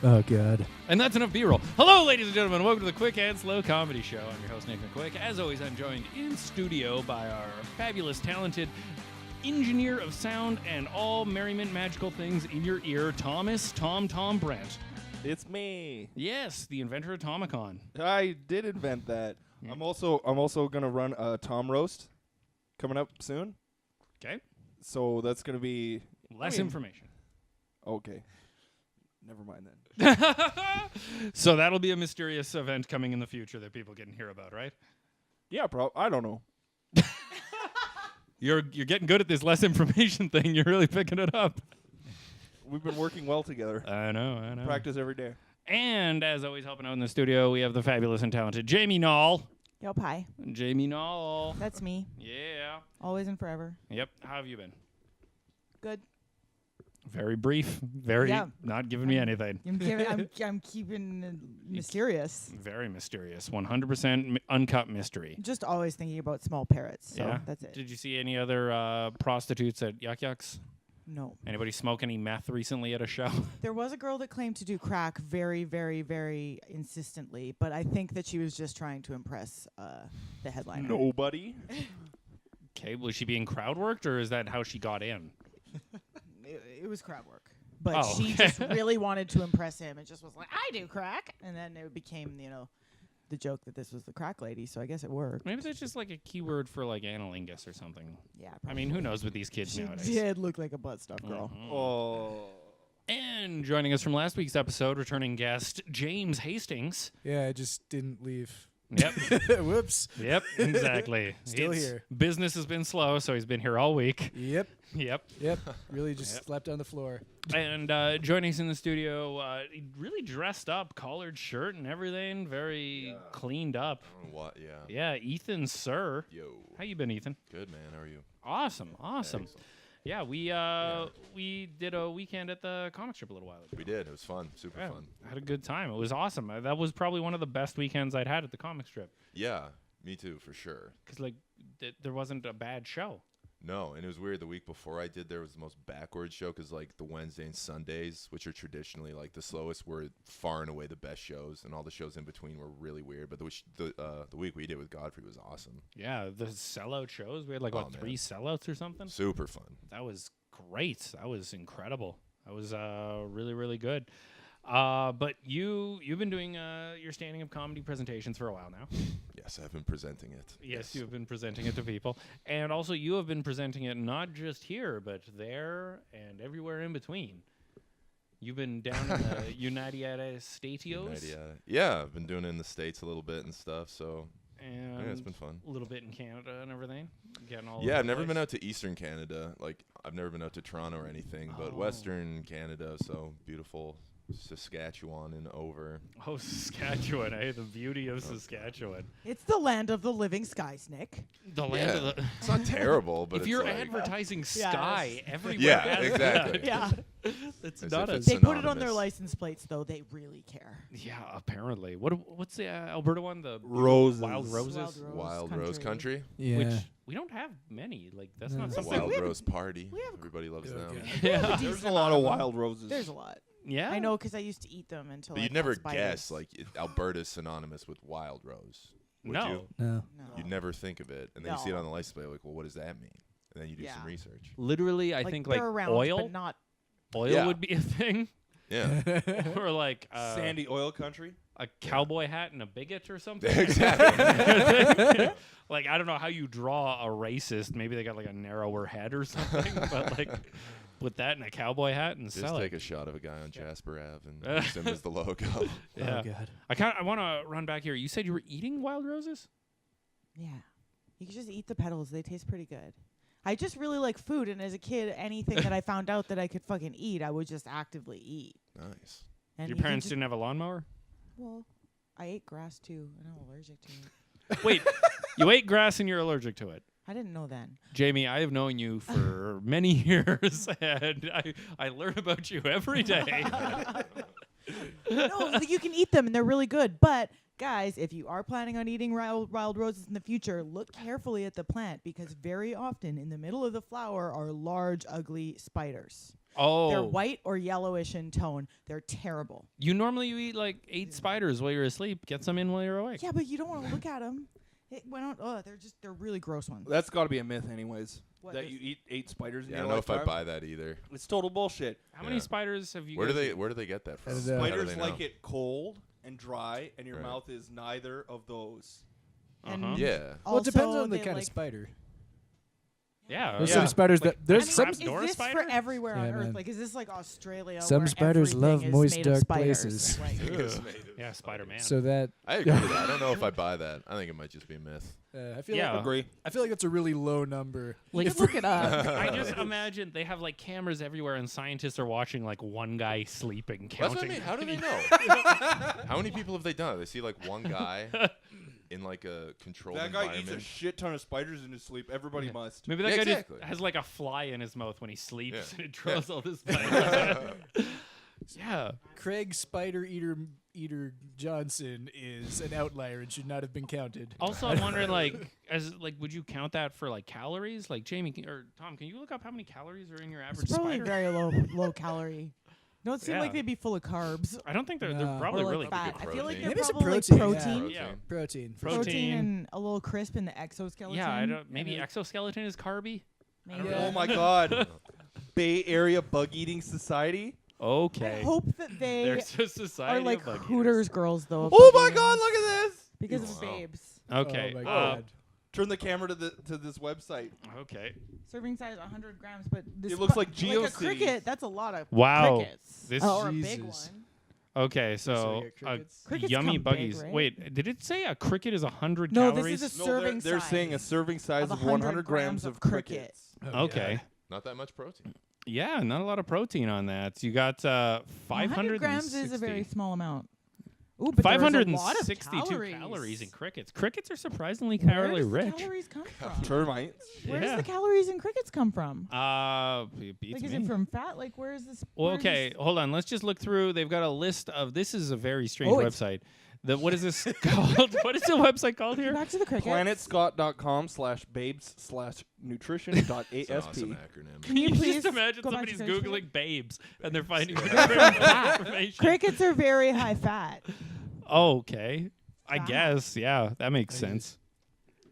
Oh, God. And that's enough B-roll. Hello, ladies and gentlemen. Welcome to the Quick and Slow Comedy Show. I'm your host, Nick McQuik. As always, I'm joined in studio by our fabulous, talented engineer of sound and all merriment magical things in your ear, Tom Brent. It's me. Yes, the inventor of Tomicon. I did invent that. Yeah. I'm also gonna run a Tom roast coming up soon. Okay. So that's gonna be Less information. Okay. Never mind then. So that'll be a mysterious event coming in the future that people can hear about, right? Yeah, I don't know. You're getting good at this less information thing. You're really picking it up. We've been working well together. I know. Practice every day. And as always, helping out in the studio, we have the fabulous and talented Jamie Knoll. Yo, pie. Jamie Knoll. That's me. Yeah. Always and forever. Yep. How have you been? Good. Very brief. Very not giving me anything. I'm keeping it mysterious. Very mysterious. 100% uncut mystery. Just always thinking about small parrots. So Yeah. that's it. Did you see any other prostitutes at Yuck Yucks? No. Anybody smoke any meth recently at a show? There was a girl that claimed to do crack very, very, very insistently, but I think that she was just trying to impress the headliner. Nobody. Okay, was she being crowd worked, or is that how she got in? It was crowd work. But she just really wanted to impress him and just was like, I do crack. And then it became, the joke that this was the crack lady, so I guess it worked. Maybe that's just like a keyword for like analingus or something. Yeah, I mean, who knows with these kids she nowadays? did look like a butt stuff girl. Mhm. Oh. And joining us from last week's episode, returning guest James Hastings. Yeah, I just didn't leave. Yep. Whoops. Yep, exactly. Still here. Business has been slow, so he's been here all week. Yep. Yep. Really just slept on the floor. And joining us in the studio, he really dressed up, collared shirt and everything, very cleaned up. What? Yeah, Ethan Sir. Yo. How you been, Ethan? Good, man. How are you? Awesome. Excellent. Yeah, we did a weekend at the comic strip a little while ago. We did. It was fun. Super fun. I had a good time. It was awesome. That was probably one of the best weekends I'd had at the comic strip. Yeah, me too, for sure. Because, there wasn't a bad show. No, and it was weird. The week before I did, there was the most backward show because, the Wednesday and Sundays, which are traditionally, the slowest, were far and away the best shows, and all the shows in between were really weird. But the week we did with Godfrey was awesome. Yeah, the sellout shows. We had, 3 sellouts or something. Super fun. That was great. That was incredible. That was really, really good. But you've been doing your standing up comedy presentations for a while now. Yes, I've been presenting it. Yes, you've been presenting it to people. And also you have been presenting it not just here, but there and everywhere in between. You've been down in the United States. Yeah, I've been doing it in the States a little bit and stuff, so And yeah, it's been fun. A little bit in Canada and everything. I've never been out to Eastern Canada. I've never been out to Toronto or anything, but Western Canada, so beautiful Saskatchewan and over. Oh, Saskatchewan, eh? The beauty of Saskatchewan. It's the land of the living skies, Nick. The land of the... It's not terrible, but if it's you're advertising sky everywhere. Yeah, has exactly. that. Yeah. It's As not if a... it's They put it on their synonymous. license plates, though. They really care. Yeah, apparently. What's the Alberta one? The Roses. Wild Roses? Wild Rose Country. Yeah. Which we don't have many. That's not No. something... Wild Rose Party. we have- Everybody loves Oh, them. God. Yeah. There's a lot of wild roses. There's a lot. Yeah? I know because I used to eat them until But I you'd got never spiders. guess, Alberta's synonymous with Wild Rose. Would No. you? No. No. You'd never think of it. And then you see it No. on the license plate, well, what does that mean? And then you do some Yeah. research. Literally, I think, they're around, oil. but not. Oil Yeah. would be a thing. Yeah. Or Sandy oil country. a cowboy hat and a bigot or something. Exactly. I don't know how you draw a racist. Maybe they got a narrower head or something. But put that in a cowboy hat and Just sell take it. a shot of a guy on Jasper Ave and use him as the logo. Yeah. Oh, God. I want to run back here. You said you were eating wild roses? Yeah. You can just eat the petals. They taste pretty good. I just really like food, and as a kid, anything that I found out that I could fucking eat, I would just actively eat. Nice. And Your you can parents just- didn't have a lawnmower? Well, I ate grass too, and I'm allergic to it. Wait, you ate grass and you're allergic to it? I didn't know then. Jamie, I have known you for many years, and I learn about you every day. No, you can eat them, and they're really good, but guys, if you are planning on eating wild roses in the future, look carefully at the plant because very often in the middle of the flower are large, ugly spiders. Oh. They're white or yellowish in tone. They're terrible. You eat like 8 spiders while you're asleep. Get some in while you're awake. Yeah, but you don't want to look at them. It went on. Oh, they're really gross ones. That's got to be a myth, anyways. What That is- you eat 8 spiders in Yeah, I your don't know if I lifetime. buy that either. It's total bullshit. How many spiders have you Where do guys they get that from? How do How do Spiders they like know? it cold and dry, and your Right. mouth is neither of those. Uh-huh. Yeah. Well, it depends Also, on the they kind of like- spider. Yeah. There's Yeah. some spiders Like- that there's I mean, some crabs- Is Door this spider? for everywhere Yeah, on Earth? man. Like, is this like Australia? Some where spiders everything love is moist, made of dark spiders? places. Like, Yeah, Spider-Man. so that I agree with that. I don't know if I buy that. I think it might just be a myth. I feel Yeah. like Agree. I feel like that's a really low number. Like, you can look it up. I just imagine they have like cameras everywhere, and scientists are watching like one guy sleeping, That's counting. what I mean. How do they know? How many people have they done it? They see like one guy in like a controlled That guy eats a environment. shit ton of spiders in his sleep. Everybody must. Maybe that Yeah, guy exactly. just has like a fly in his mouth when he sleeps, Yeah. and it draws all this spiders. Yeah. Craig Spider Eater Johnson is an outlier and should not have been counted. Also, I'm wondering, would you count that for like calories? Like Jamie or Tom, can you look up how many calories are in your average It's probably spider? very low calorie. Don't seem Yeah. like they'd be full of carbs I don't think they're No. probably or like really fat. good I feel like protein. they're Maybe some probably like protein, yeah. protein. Yeah. Protein. Protein. Protein and a little crisp in the exoskeleton. Yeah, I don't. Maybe And exoskeleton is carby. maybe- Yeah. Oh my God. Bay Area Bug Eating Society. Okay. I hope that they There's a society are like of bug eaters. Hooters girls though. of Oh bug my eating God! Look at this. Because Wow. of babes. Okay. Oh my God. Turn the camera to this website. Okay. Serving size 100 grams, but this It looks like like GeoCities. a cricket. That's a lot of Wow. crickets. This- or a big Jesus. one. Okay. So So you get crickets? Crickets yummy come big, buggies. right? Wait, did it say a cricket is 100 No, calories? this is a No, serving they're size saying a serving size of of 100 grams of crickets. Oh, Okay. God. Not that much protein. Yeah, not a lot of protein on that. You got 100 grams is a 560 very small amount. Ooh, but there's a lot of 562 calories in crickets. Crickets are surprisingly Where calorie does the rich. calories come from? Termites. Where Yeah. does the calories in crickets come from? It beats Like, is me. it from fat? Like, where is this? Well, where is okay, this- hold on. Let's just look through. They've got a list of. This is a very strange Oh, it's- website. What is this called? What is the website called here? Back to the crickets. planetscott.com/babes/nutrition.asp. It's an awesome acronym. Can you please just imagine go back to somebody's crickets? googling babes and they're finding Crickets are different fat. information. Crickets are very high fat. Okay, I Wow. guess. Yeah, that makes That sense.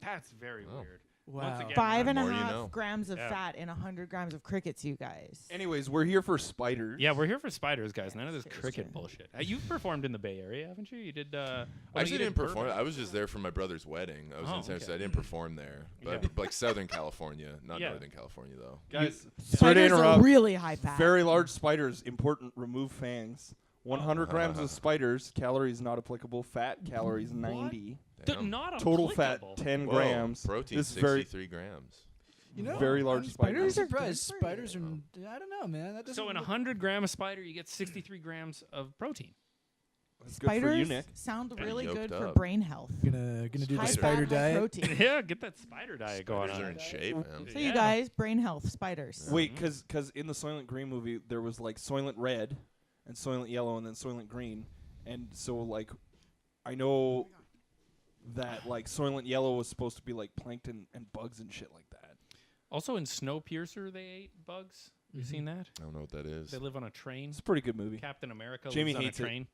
That's very Oh. weird. Wow. Once again, Five and a more you half know. grams of Yeah. fat in 100 grams of crickets, you guys. Anyways, we're here for spiders. Yeah, we're here for spiders, guys. None of this Seriously. cricket bullshit. You've performed in the Bay Area, haven't you? You did. I you actually did didn't perform. Burbank. I was just there for my brother's wedding. I was Oh, in San Francisco. okay. I didn't perform there, but Yeah. like Southern California, not Yeah. Northern California though. Guys, sorry to Spiders are interrupt. really high fat. Very large spiders, important, remove fangs. 100 Oh. grams of spiders, calories not applicable, fat calories 90. Damn. Not Total fat applicable. 10 Whoa, grams. Protein This is very 63 grams. You know, Very large I'm spiders. surprised. Spiders are good for Spiders are. you. I don't know, man. That doesn't. So in a look- 100-gram of spider, you get 63 grams of protein. That's good for you, Spiders Nick. sound Kinda really yoked good for up. brain health. Gonna do High the Spiders. spider fat, high diet. protein. Yeah, get that spider diet going Spiders are on. in shape, man. So Yeah. you guys, brain health, spiders. Wait, because in the Soylent Green movie, there was like Soylent Red and Soylent Yellow and then Soylent Green. And so, like, I know that, like, Soylent Yellow was supposed to be, like, plankton and bugs and shit like that. Also in Snowpiercer, they ate bugs. You seen that? I don't know what that is. They live on a train. It's a pretty good movie. Captain America Jamie lives on a hates it. train.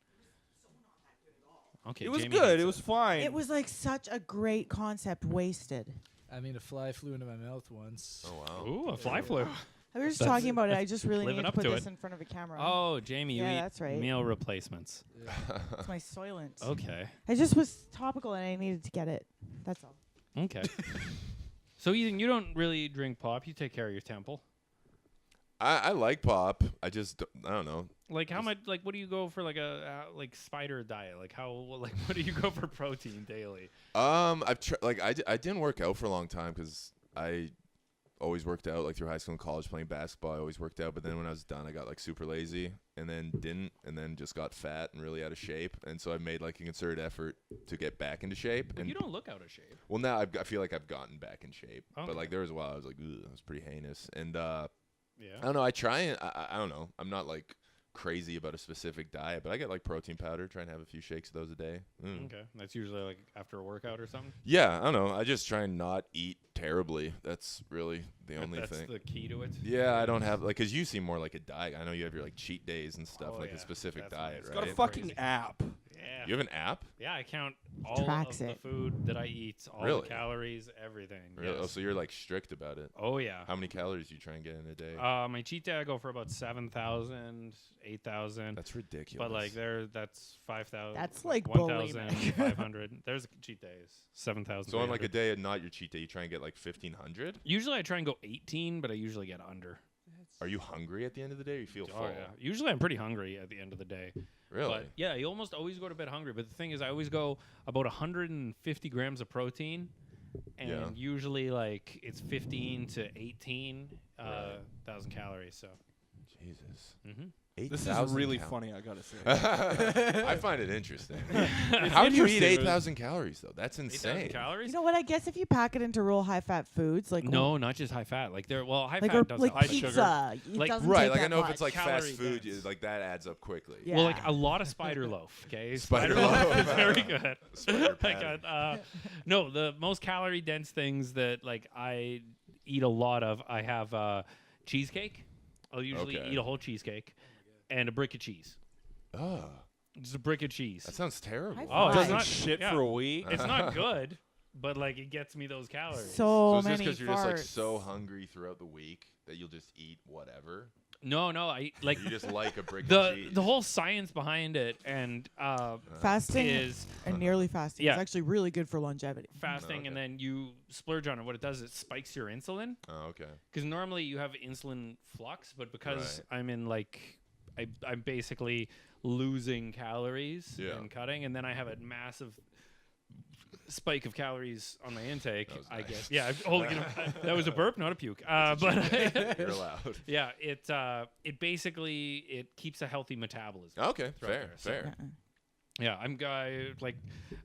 Okay, It was Jamie good. hates It was fine. It was like such a great concept wasted. I mean, a fly flew into my mouth once. Oh wow. Ooh, a fly flew. I was just That's- talking about it. I just really living need to up put to this it. in front of a camera. Oh, Jamie, you Yeah, eat that's right. meal replacements. It's my Soylent. Okay. I just was topical and I needed to get it. That's all. Okay. So you don't really drink pop. You take care of your temple. I like pop. I don't know. Like how much? Like what do you go for? Like a like spider diet? Like how? Like what do you go for protein daily? I've I didn't work out for a long time because I always worked out like through high school and college playing basketball. I always worked out, but then when I was done, I got like super lazy and then didn't, and then just got fat and really out of shape. And so I made like a concerted effort to get back into shape. But And you don't look out of shape. well, now I feel like I've gotten back in shape, Okay. but like there was a while I was like, ugh, it was pretty heinous. And Yeah. I don't know. I try and I don't know. I'm not like crazy about a specific diet, but I get like protein powder, try and have a few shakes of those a day. Okay, that's usually like after a workout or something. Yeah, I don't know. I just try and not eat terribly. That's really the only That's thing. the key to it. Yeah, I don't have like, cause you seem more like a diet. I know you have your like cheat days and stuff, Oh, like yeah. a specific That's diet, nice. right? Got a Right. fucking Crazy. app. Yeah. You have an app? Yeah, I count all Tracks of it. the food that I eat, all Really? the calories, everything. Really? Oh, Yes. so you're like strict about it. Oh yeah. How many calories do you try and get in a day? My cheat day I go for about 7,000, 8,000. That's ridiculous. But like that's 5,000. That's, like, 1,500. There's cheat days. 7,000. so on like a day, not your cheat day, you try and get like 1,500. Usually I try and go 18, but I usually get under. Are you hungry at the end of the day? Or you feel Oh full? yeah. Usually I'm pretty hungry at the end of the day. Really? But yeah, you almost always go to bed hungry. But the thing is, I always go about 150 grams of protein, and Yeah. usually like it's 15 to 18 Right. thousand calories. So. Jesus. Mm-hmm. This is 8,000 really cal- funny, I gotta say. I find it interesting. How do you eat interesting. 8,000 calories though? That's 8,000 insane. calories? You know what? I guess if you pack it into real high-fat foods, like No, not just high fat. Like high like fat does like high pizza, sugar. it Like- doesn't Right, take like I that know if much. it's like Calorie fast food, dense. like that adds up quickly. Yeah. Well, like a lot of spider loaf. Okay, Spider loaf loaf. is very good. Spider I patty. got, no, the most calorie dense things that like I eat a lot of. I have cheesecake. I'll usually Okay. eat a whole cheesecake and a brick of cheese. Oh, Just a brick of cheese. that sounds terrible. High Oh, five. it's Doesn't not shit yeah. for a week. It's not good, but like it gets me those calories. So So is this many because you're just like farts. so hungry throughout the week that you'll just eat whatever? No, I like You just like a brick of the cheese. the whole science behind it and Fasting is and nearly fasting Yeah. is actually really good for longevity. fasting, Okay. and then you splurge on it. What it does, it spikes your insulin. Oh, okay. Because normally you have insulin flux, but because Right. I'm in like, I'm basically losing calories Yeah. and cutting, and then I have a massive spike of calories on my intake. That was I nice. guess. Yeah, that was a burp, not a puke. But You're allowed. yeah, it basically it keeps a healthy metabolism. Okay, Throughout fair, there, so- fair. Yeah, I'm guy like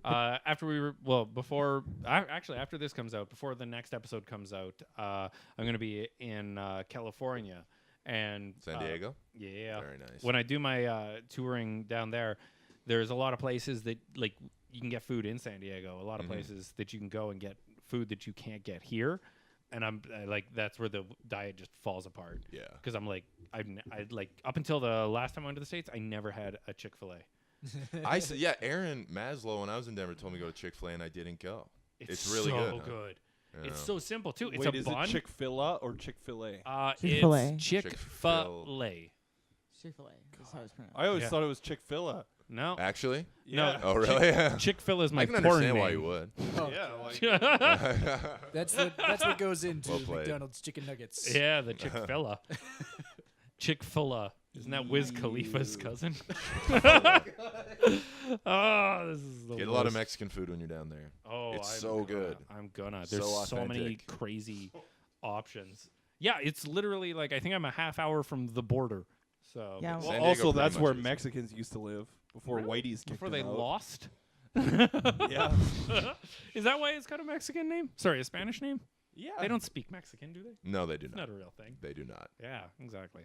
after we were before actually after this comes out, before the next episode comes out, I'm gonna be in California and San Diego? Yeah, Very nice. when I do my touring down there, there's a lot of places that like you can get food in San Diego. A lot of Mhm. places that you can go and get food that you can't get here, and I like that's where the diet just falls apart. Yeah. Because I'm like I like up until the last time I went to the States, I never had a Chick-fil-A. I said, yeah, Aaron Maslow, when I was in Denver, told me to go to Chick-fil-A, and I didn't go. It's really so good, huh? good. Yeah. It's so simple too. It's Wait, a is bun. it Chick-fil-A or Chick-fil-A? Chick-fil-A. It's Chick-fil-A. Chick-fil-A. That's how it's pronounced. I always Yeah. thought it was Chick-fil-A. No, Actually? No. Oh, really? Chick-fil is my I can porn understand name. why you would. Oh, Yeah, like that's what goes into Well played. McDonald's chicken nuggets. Yeah, the Chick-fil-A. Chick-fil-A. Isn't that Wiz Khalifa's cousin? Oh, this is the Get a lot of worst. Mexican food when you're down there. Oh, It's I'm so gonna- good. I'm gonna. So There's so many authentic. crazy options. Yeah, it's literally like I think I'm a half hour from the border. So Yeah, well, San Diego also pretty that's much where is. Mexicans used to live before Really? Whitey's kicked before they them out. lost. Yeah. Is that why it's got a Mexican name? Sorry, a Spanish name? Yeah. They don't speak Mexican, do they? No, they do It's not. not a real thing. They do not. Yeah, exactly.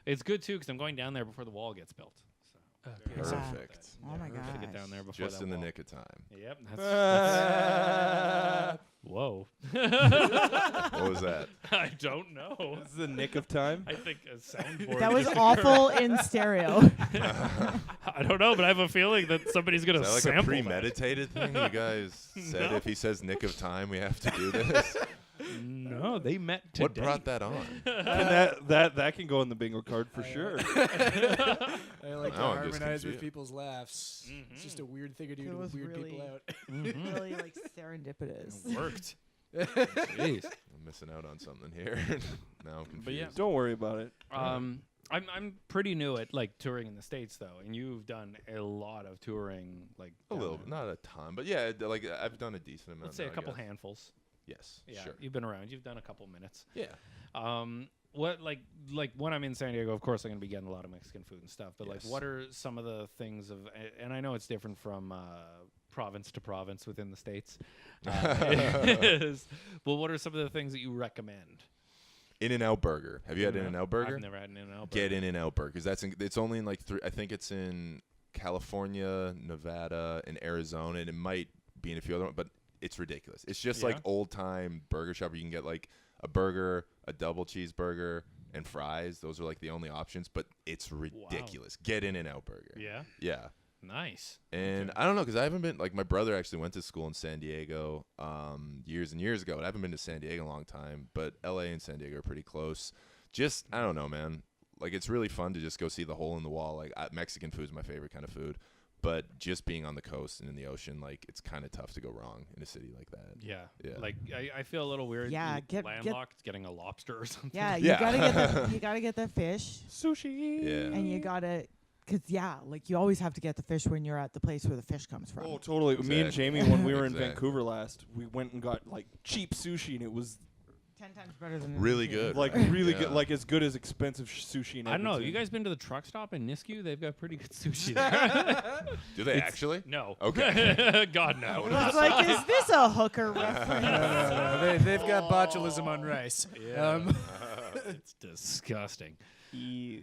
It's good too because I'm going down there before the wall gets built. So very excited about Perfect. that. Oh my Gotta god. get down there before Just that in the wall. nick of time. Yep. That's whoa. What was that? I don't know. This is the nick of time. I think a soundboard. That was just awful in stereo. I don't know, but I have a feeling that somebody's gonna Is that like sample a premeditated thing? You guys said No. if he says nick of time, we have to do this. that. No, they met today. What brought that on? And that can go in the bingo card for sure. I like to Now I'm just harmonize with confused. people's laughs. It's just a weird thing to do It to was weird really- people out. really like serendipitous. It worked. Jeez. I'm missing out on something here. Now I'm confused. But yeah. Don't worry about it. I'm pretty new at like touring in the States though, and you've done a lot of touring, like A down little, there. not a ton, but yeah, like I've done a decent amount. Let's say a now, I couple guess. handfuls. Yes, Yeah, sure. you've been around. You've done a couple minutes. Yeah. What like when I'm in San Diego, of course I'm gonna be getting a lot of Mexican food and stuff. But Yes. like, what are some of the things of? And I know it's different from province to province within the states. Well, what are some of the things that you recommend? In-N-Out Burger. Have you had In-N-Out Burger? I've never had an In-N-Out Burger. Get In-N-Out Burger because it's only in like I think it's in California, Nevada, and Arizona, and it might be in a few other ones, but it's ridiculous. It's just like old time burger shop where you can get like a burger, a double cheeseburger, and fries. Those are like the only options, but it's ridiculous. Wow. Get In-N-Out Burger. Yeah. Yeah. Nice. And I don't know because I haven't been like my brother actually went to school in San Diego years and years ago, and I haven't been to San Diego in a long time. But LA and San Diego are pretty close. Just I don't know, man. Like it's really fun to just go see the hole in the wall. Like Mexican food is my favorite kind of food. But just being on the coast and in the ocean, like it's kind of tough to go wrong in a city like that. Yeah. Yeah. Like I feel a little weird. Yeah, landlocked, getting a lobster or something. Yeah, Yeah. you gotta get the fish, Sushi. and you gotta, cause like you always have to get the fish when you're at the place where the fish comes from. Oh, totally. Exactly. Me and Jamie, when we were in Exactly. Vancouver last, we went and got like cheap sushi, and it was 10 times better than Really good. like right? really Yeah. good, like as good as expensive sushi. In I don't know. Edmonton. You guys been to the truck stop in Nisku? They've got pretty good sushi there. Do they actually? No. Okay. God, no. It's like, is this a hooker reference? No. They've got botulism on rice. Yeah. It's disgusting. Yeah.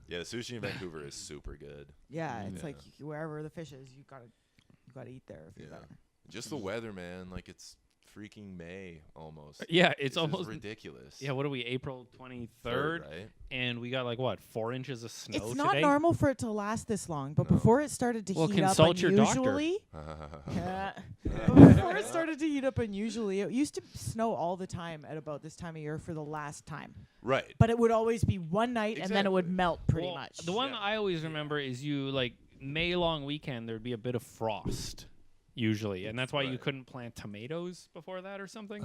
Yeah, the sushi in Vancouver is super good. Yeah, it's Yeah. like wherever the fish is, you gotta eat there if you're Yeah. there. Just the weather, man. Like it's freaking May almost. Yeah, This it's is almost ridiculous. Yeah, what are we? April 23rd, Third, right? and we got like what 4 inches of snow It's not today? normal for it to last this long, but No. before it started to Well, heat up consult your doctor. unusually, Uh-huh. before it started to heat up unusually, it used to snow all the time at about this time of year for the last time. Right. But it would always be one night and then it would Exactly. melt pretty Well, much. The one I always remember is you like May long weekend. There'd be a bit of frost usually, and that's why you Right. couldn't plant tomatoes before that or something.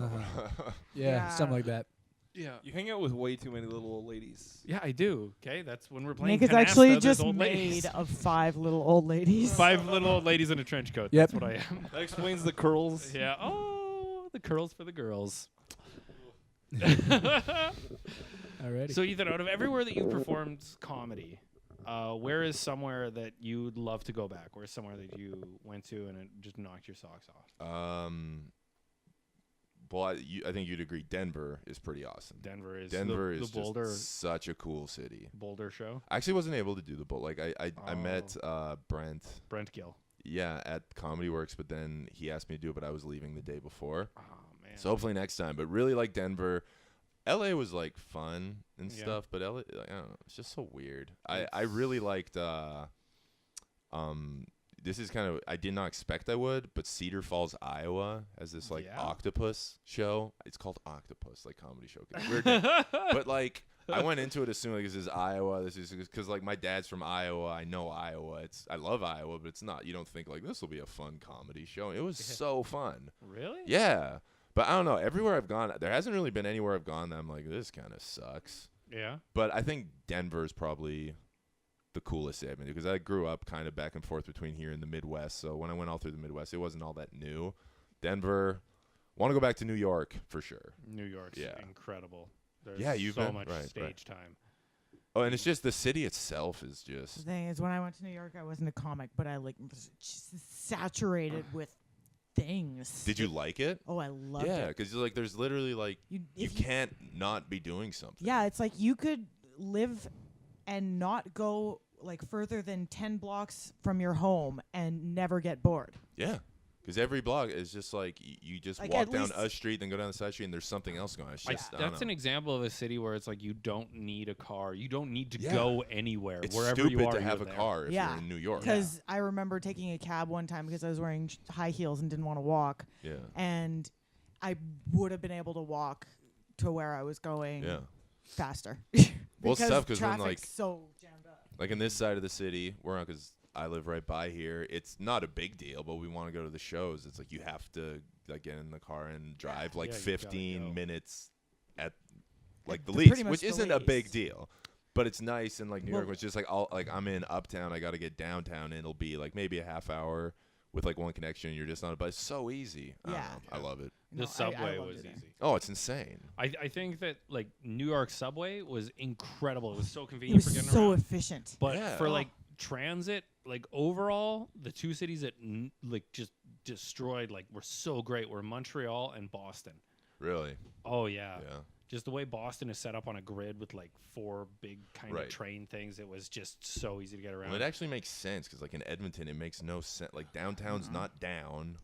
Yeah, something like that. Yeah. You hang out with way too many little old ladies. Yeah, I do. Okay, that's when we're playing. Nick is canasta, actually there's just old made ladies. of 5 little old ladies. 5 little old ladies in a trench coat. Yep. That's what I am. That explains the curls. Yeah. Oh, the curls for the girls. Alrighty. So Ethan, out of everywhere that you performed comedy, where is somewhere that you'd love to go back? Where's somewhere that you went to and it just knocked your socks off? Well, I think you'd agree. Denver is pretty awesome. Denver is Denver the is Boulder just such a cool city. Boulder show. I actually wasn't able to do the Boulder. Like I met Brent Gill. Yeah, at Comedy Works, but then he asked me to do it, but I was leaving the day before. Oh man. So hopefully next time. But really like Denver. LA was like fun and Yeah. stuff, but LA, I don't know, it's just so weird. I really liked this is kind of I did not expect I would, but Cedar Falls, Iowa has this like Yeah. octopus show. It's called Octopus, like comedy show. Weird name. But like I went into it assuming like this is Iowa. This is because like my dad's from Iowa. I know Iowa. I love Iowa, but it's not. You don't think like this will be a fun comedy show. It was so fun. Really? Yeah, but I don't know. Everywhere I've gone, there hasn't really been anywhere I've gone that I'm like this kind of sucks. Yeah. But I think Denver is probably the coolest city I've been to because I grew up kind of back and forth between here and the Midwest. So when I went all through the Midwest, it wasn't all that new. Denver, want to go back to New York for sure. New York's Yeah. incredible. There's Yeah, you've so been- much right, stage time. Oh, and it's just the city itself is The just thing is, when I went to New York, I wasn't a comic, but I like was just saturated with things. Did you like it? Oh, I loved Yeah, it. because like there's literally like you If can't not be doing something. Yeah, it's like you could live and not go like further than 10 blocks from your home and never get bored. Yeah. Because every block is just like you just Like, walk at down least- a street, then go down the side street, and there's something else going on. It's just, I don't That's know. an example of a city where it's like you don't need a car. You don't need to Yeah. go anywhere. It's Wherever stupid you are, to have you're a there. car if Yeah. you're in New York. Because I remember taking a cab one time because I was wearing high heels and didn't want to walk. Yeah. And I would have been able to walk to where I was going Yeah. faster. Well, it's tough 'cause when, traffic's like- so jammed up. Like in this side of the city, we're on because I live right by here. It's not a big deal, but we want to go to the shows. It's like you have to like get in the car and drive like Yeah, you gotta 15 go. minutes at like the Pretty least, much which the isn't a big least. deal. But it's nice in like New York, Well- which is like I'm in uptown. I got to get downtown, and it'll be like maybe a half hour with like one connection. And you're just on it, but it's so easy. I don't Yeah. know. I love it. The No, I subway loved was it. easy. Oh, it's insane. I think that like New York subway was incredible. It was so It convenient was for getting so around. efficient. But Yeah. for Oh. like transit, like overall, the two cities that like just destroyed like were so great were Montreal and Boston. Really. Oh yeah. Yeah. just the way Boston is set up on a grid with like 4 big kind of train things, it was just so easy to get around. Well, it actually makes sense because like in Edmonton, it makes no sense. Like downtown's not down.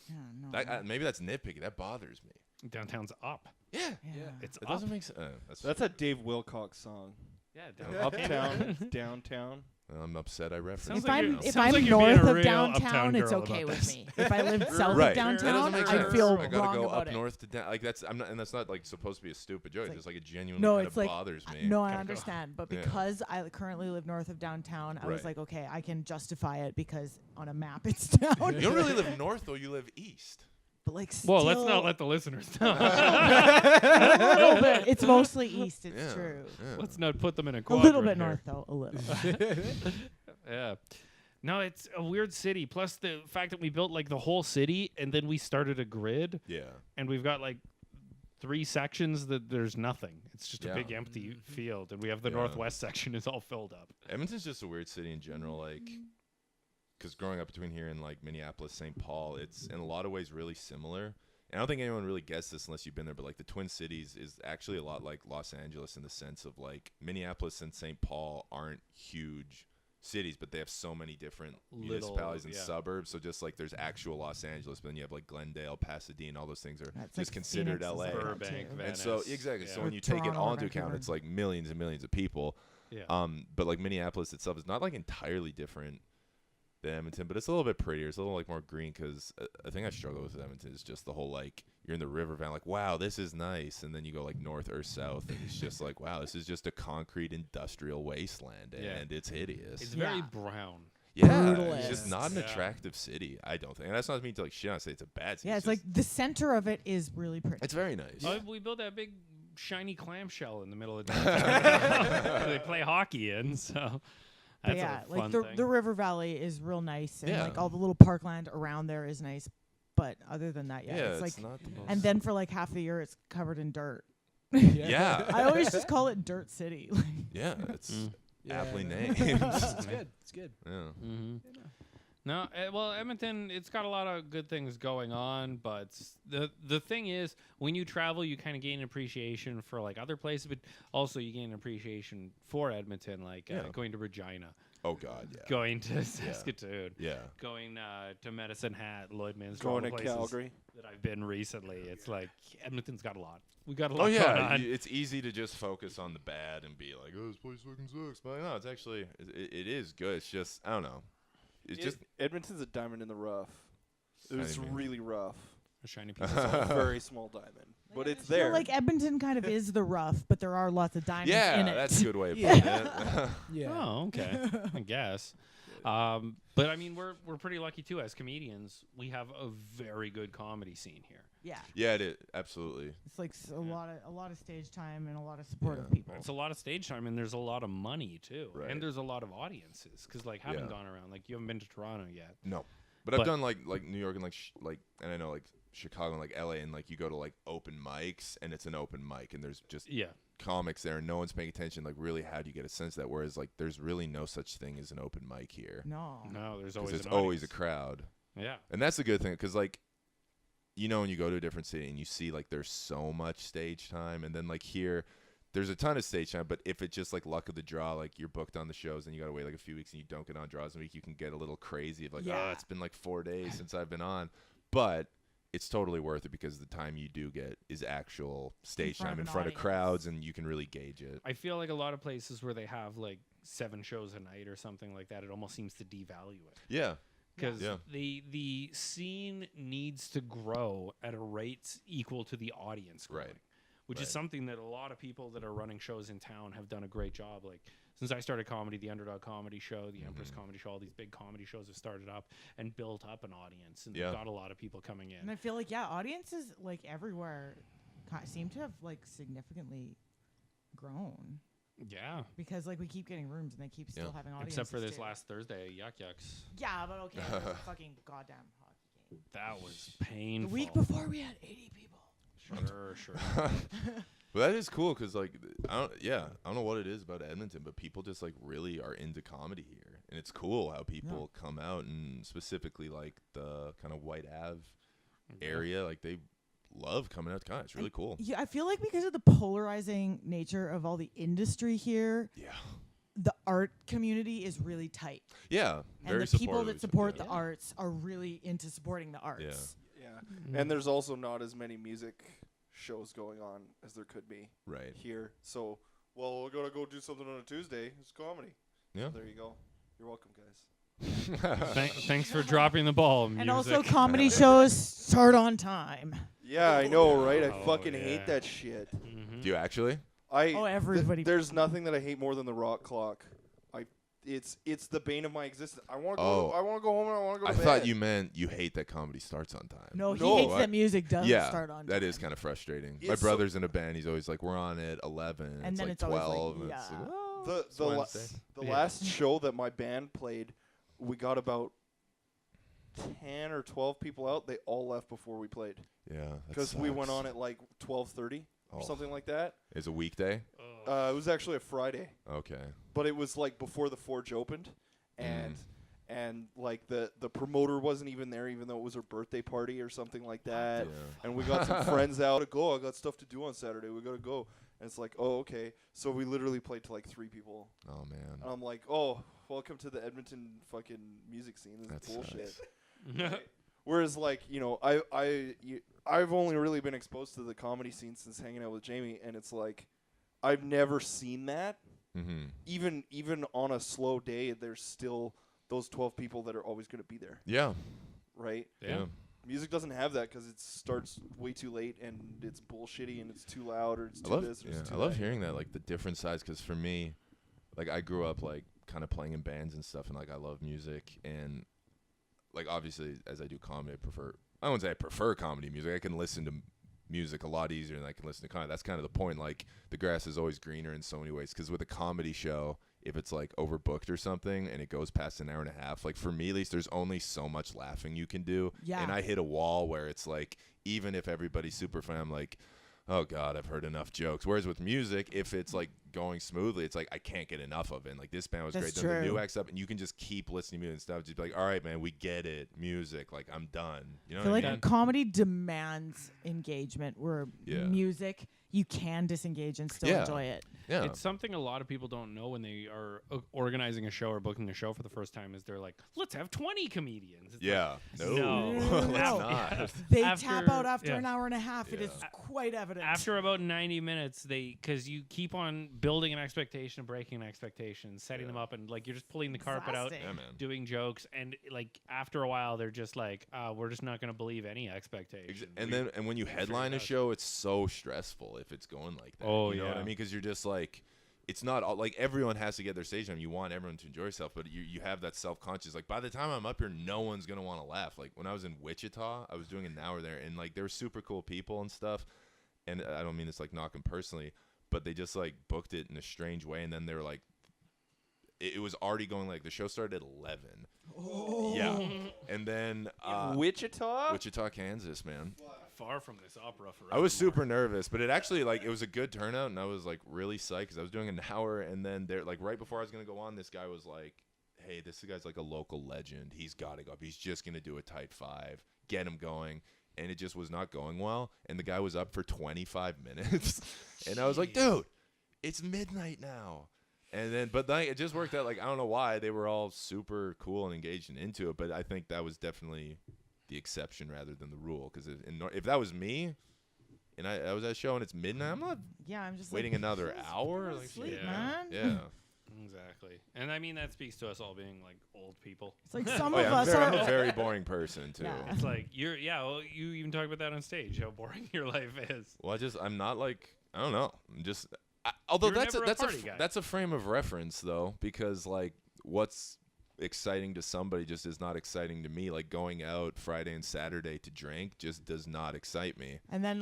Yeah, no. Maybe that's nitpicky. That bothers me. Downtown's up. Yeah. It's It up. doesn't make sense. That's a Dave Wilcox song. Yeah, Uptown, downtown. I'm upset I referenced Sounds it. like If sounds I'm like you're being north a of real downtown, uptown it's girl okay about with this. me. If I lived south Right. of That doesn't downtown, make I sense. feel I gotta wrong go about up it. north to down. Like that's I'm not, and that's not like supposed to be a stupid joke. It's It's like it genuinely No, kind it's of like bothers me. no, I Gotta go. understand, but Yeah. because I currently live north of downtown, I was Right. like, okay, I can justify it because on a map it's down. You don't really live north though. You live east. But like, Well, let's still- not let the listeners know. a little bit. It's mostly east. It's Yeah. true. Yeah. Let's not put them in a A quadrant little bit here. north, though. A little. Yeah. No, it's a weird city. Plus the fact that we built like the whole city and then we started a grid Yeah. and we've got like 3 sections that there's nothing. It's just a Yeah. big empty field. And we have the Yeah. northwest section is all filled up. Edmonton's just a weird city in general. Like, because growing up between here and like Minneapolis, St. Paul, it's in a lot of ways really similar. And I don't think anyone really gets this unless you've been there. But like the Twin Cities is actually a lot like Los Angeles in the sense of like Minneapolis and St. Paul aren't huge cities, but they have so many different municipalities and yeah. suburbs. So just like there's actual Los Angeles, but then you have like Glendale, Pasadena, all those things are That's just like considered Phoenix is LA. like that Burbank, too. Venice. And so exactly. So Yeah. when Or you take it Toronto all or into account, Vancouver. it's like millions and millions of people. Yeah. But like Minneapolis itself is not like entirely different than Edmonton, but it's a little bit prettier. It's a little like more green because I think I struggle with Edmonton is just the whole like you're in the river valley, like wow, this is nice, and then you go like north or south, and it's just like wow, this is just a concrete industrial wasteland, Yeah. and it's hideous. It's very Yeah. brown. Yeah, brutalist. it's just not an Yeah. attractive city. I don't think, and that's not mean to like shit on say it's a bad city. Yeah, it's just- like the center of it is really pretty. it's very nice. We built that big shiny clamshell in the middle of downtown. They play hockey in, so But that's yeah, a fun like thing. the River Valley is real nice, and Yeah. like all the little parkland around there is nice. But other than that, yeah, it's like, not the most. and then for like half the year, it's covered in dirt. yeah, I always just call it Dirt City. yeah, it's Yeah, aptly no. named. It's good. It's good. yeah. Mm-hmm. No, well, Edmonton, it's got a lot of good things going on, but the thing is, when you travel, you kind of gain an appreciation for like other places, but also you gain an appreciation for Edmonton, like Yeah. going to Regina, Oh God, yeah. going to Saskatoon, Yeah. going to Medicine Hat, Lloydminster, Going all to the places Calgary. that I've been recently. It's like Edmonton's got a lot. We got a Oh lot going yeah, on. it's easy to just focus on the bad and be like, "Oh, this place fucking sucks." But no, it's actually it is good. It's just I don't know. It's just Edmonton's a diamond in the rough. It I was mean- really rough. A shiny piece. A very small diamond, but it's I feel there. like Edmonton kind of is the rough, but there are lots of diamonds yeah, in it. that's a good way of Yeah. putting it. Yeah. Oh, okay. I guess. But I mean, we're pretty lucky too. As comedians, we have a very good comedy scene here. Yeah, Yeah, it is absolutely. it's like a lot of stage time and a lot of supportive Yeah. people. It's a lot of stage time, and there's a lot of money too, Right. and there's a lot of audiences. Because like, having Yeah. gone around, like you haven't been to Toronto yet. No, but But- I've done like New York and like and I know like Chicago and like LA and like you go to like open mics and it's an open mic and there's just Yeah. comics there and no one's paying attention. Like really, how do you get a sense of that? Whereas like there's really no such thing as an open mic here No. No, there's because always it's an always a audience. crowd. Yeah. And that's a good thing because, like, you know, when you go to a different city and you see, like, there's so much stage time. And then, like, here, there's a ton of stage time. But if it's just, like, luck of the draw, like, you're booked on the shows and you got to wait, like, a few weeks and you don't get on draws in a week, you can get a little crazy of, like, Yeah. oh, it's been, like, 4 days since I've been on. But it's totally worth it because the time you do get is actual stage front time of in an front of audience. crowds and you can really gauge it. I feel like a lot of places where they have like 7 shows a night or something like that, it almost seems to devalue it. Yeah. Because Yeah. the scene needs to grow at a rate equal to the audience growing. Right. Which is Right. something that a lot of people that are running shows in town have done a great job. Like since I started comedy, the Underdog Comedy Show, the Empress Mm-hmm. Comedy Show, all these big comedy shows have started up and built up an audience and Yeah. they've got a lot of people coming in. And I feel like audiences like everywhere seem to have like significantly grown Yeah. because like we keep getting rooms and they keep still Yeah. having audiences. Except for this too. last Thursday, Yuck Yucks. Yeah, but okay, it was a fucking goddamn hockey game. That was The painful. week before we had 80 people. Sure. But that is cool because, like, I don't know what it is about Edmonton, but people just, like, really are into comedy here. And it's cool how people come out and specifically, like, the kind of White Ave area, like, they love coming out to con. It's really cool. Yeah, I feel like because of the polarizing nature of all the industry here, Yeah. the art community is really tight. Yeah. And Very the people supportive that of support each the other. arts are really into supporting the arts. Yeah. And there's also not as many music shows going on as there could be Right. here. So, well, we're going to go do something on a Tuesday. It's comedy. Yeah. There you go. You're welcome, guys. Thanks for dropping the ball. And music. also comedy shows start on time. Yeah, I know, right? I Oh, fucking yeah. hate that shit. Do you actually? Everybody. There's nothing that I hate more than the rock clock. It's the bane of my existence. I want to go. Oh. I want to go home and I want to go I to bed. thought you meant you hate that comedy starts on time. No, he No, hates I- that music doesn't yeah, start on time. that is kind of frustrating. My It's so- brother's in a band. He's always like, we're on at 11. And then like it's always like, 12. and it's yeah. like, well, The it's the, la- Wednesday. the Yeah. last show that my band played, we got about 10 or 12 people out. They all left before we played Yeah. that because we went sucks. on at like 12:30 or Oh. something like that. It's a weekday? It was actually a Friday, Okay. but it was like before the Forge opened, and like the promoter wasn't even there, even though it was her birthday party or something like that. Yeah. And we got some friends out to go. I got stuff to do on Saturday. We gotta go. And it's like, oh, okay. So we literally played to like 3 people. Oh, man. And I'm like, oh, welcome to the Edmonton fucking music scene. This That is bullshit. sucks. Right? Whereas, like, you know, I've only really been exposed to the comedy scene since hanging out with Jamie, and it's like, I've never seen that. Mm-hmm. Even on a slow day, there's still those 12 people that are always going to be there, Yeah. right? Yeah. Music doesn't have that because it starts way too late and it's bullshitty and it's too loud or it's I too love, this or yeah, it's too I love that. hearing that, like the different sides, because for me, like I grew up like kind of playing in bands and stuff, and like I love music, and like obviously as I do comedy, I wouldn't say I prefer comedy music. I can listen to music a lot easier than I can listen to comedy. That's kind of the point. Like the grass is always greener in so many ways, because with a comedy show, if it's like overbooked or something and it goes past an hour and a half, like for me at least, there's only so much laughing you can do. Yeah. And I hit a wall where it's like, even if everybody's super fun, I'm like, oh God, I've heard enough jokes. Whereas with music, if it's like going smoothly, it's like I can't get enough of it. And like this band was That's great. Then the new true. acts up, and you can just keep listening to music and stuff. Just be like, all right, man, we get it. Music, like I'm done. You know I feel what like I mean? comedy demands engagement, where Yeah. music, you can disengage and still Yeah. enjoy it. Yeah. It's something a lot of people don't know when they are organizing a show or booking a show for the first time. Is they're like, let's have 20 comedians. It's yeah. No. No. Let's No. not. They After- tap out after yeah. an hour and a half. It is Yeah. quite evident. After about 90 minutes, because you keep on building an expectation, breaking an expectation, setting them up, and like you're just pulling the carpet out, Exhausting. Yeah, man. doing jokes, and like after a while, they're just like, we're just not going to believe any expectations. And when you headline a out. show, it's so stressful if it's going like that. Oh, you know what I yeah. mean? Because you're just like, it's not all, like everyone has to get their stage time. You want everyone to enjoy yourself, but you have that self-conscious. Like by the time I'm up here, no one's gonna want to laugh. Like when I was in Wichita, I was doing an hour there, and like they were super cool people and stuff. And I don't mean this like knock them personally, but they just like booked it in a strange way, and then they were like, it was already going like the show started at 11. Oh. Yeah, and then Wichita? Wichita, Kansas, man. Far from this opera for I was super nervous, but it actually like it was a good turnout, and I was like really psyched because I was doing an hour, and then there like right before I was gonna go on, this guy was like, "Hey, this guy's like a local legend. He's got to go up. He's just gonna do a tight 5. Get him going." And it just was not going well, and the guy was up for 25 minutes, and I was like, "Dude, it's midnight now." And then, but then it just worked out. Like I don't know why they were all super cool and engaged and into it, but I think that was definitely the exception rather than the rule. Because if that was me, and I was at a show and it's midnight, I'm not Yeah, I'm just waiting like, another just hour. go to Like, sleep, yeah. man. yeah. Exactly. And I mean, that speaks to us all being like old people. It's like some Oh of yeah, us I'm a are. very boring person too. Yeah. It's like, well, you even talked about that on stage, how boring your life is. Well, I'm not like, I don't know. I'm just, although You're never a party guy. that's a frame of reference though, because like what's exciting to somebody just is not exciting to me. Like going out Friday and Saturday to drink just does not excite me. And then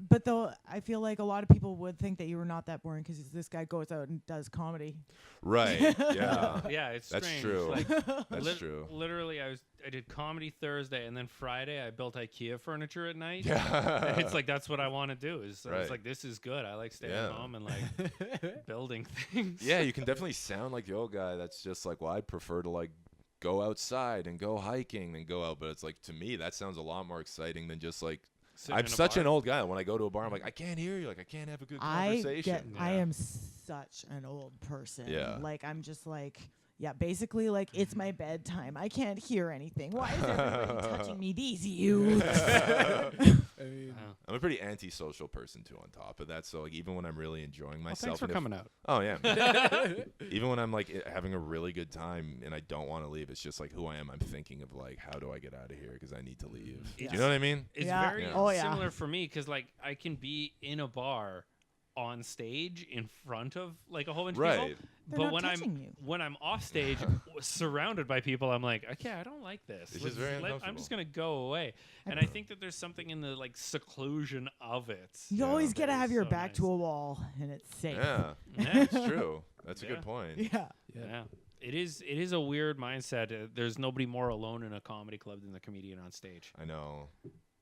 but though I feel like a lot of people would think that you were not that boring because this guy goes out and does comedy. Right. Yeah. Yeah, it's That's strange. true. Like, That's true. Literally, I did comedy Thursday, and then Friday I built IKEA furniture at night. Yeah. And it's like that's what I want to do. Right. It's like this is good. I like staying Yeah. home and like building things. Yeah, you can definitely sound like the old guy that's just like, well, I'd prefer to like go outside and go hiking than go out. But it's like, to me, that sounds a lot more exciting than just like Sitting I'm in a such bar? an old guy. When I go to a bar, I'm like, I can't hear you. Like, I can't have a good conversation. I Yeah. am such an old person. Yeah. Like, I'm just like, yeah, basically, like, it's my bedtime. I can't hear anything. Why is everybody touching me? These youths. I mean, Wow. I'm a pretty antisocial person too. On top of that, so like even when I'm really enjoying Well, myself, thanks for and if- coming out. Oh yeah. Even when I'm like having a really good time and I don't want to leave, it's just like who I am. I'm thinking of like, how do I get out of here? Because I need to leave. Do It's- you know what I mean? It's Yeah. very Yeah. Oh, yeah. similar for me because like I can be in a bar on stage in front of like a whole bunch of Right. people. They're But not when touching I'm you. when I'm off stage surrounded by people, I'm like, okay, I don't like this. It's just very I'm uncomfortable. just gonna go away. And I think that there's something in the like seclusion of it. You Yeah. always got to That is have your so back nice. to a wall, and it's safe. Yeah, Yeah. it's true. That's a Yeah. good point. Yeah. Yeah. It is a weird mindset. There's nobody more alone in a comedy club than the comedian on stage. I know.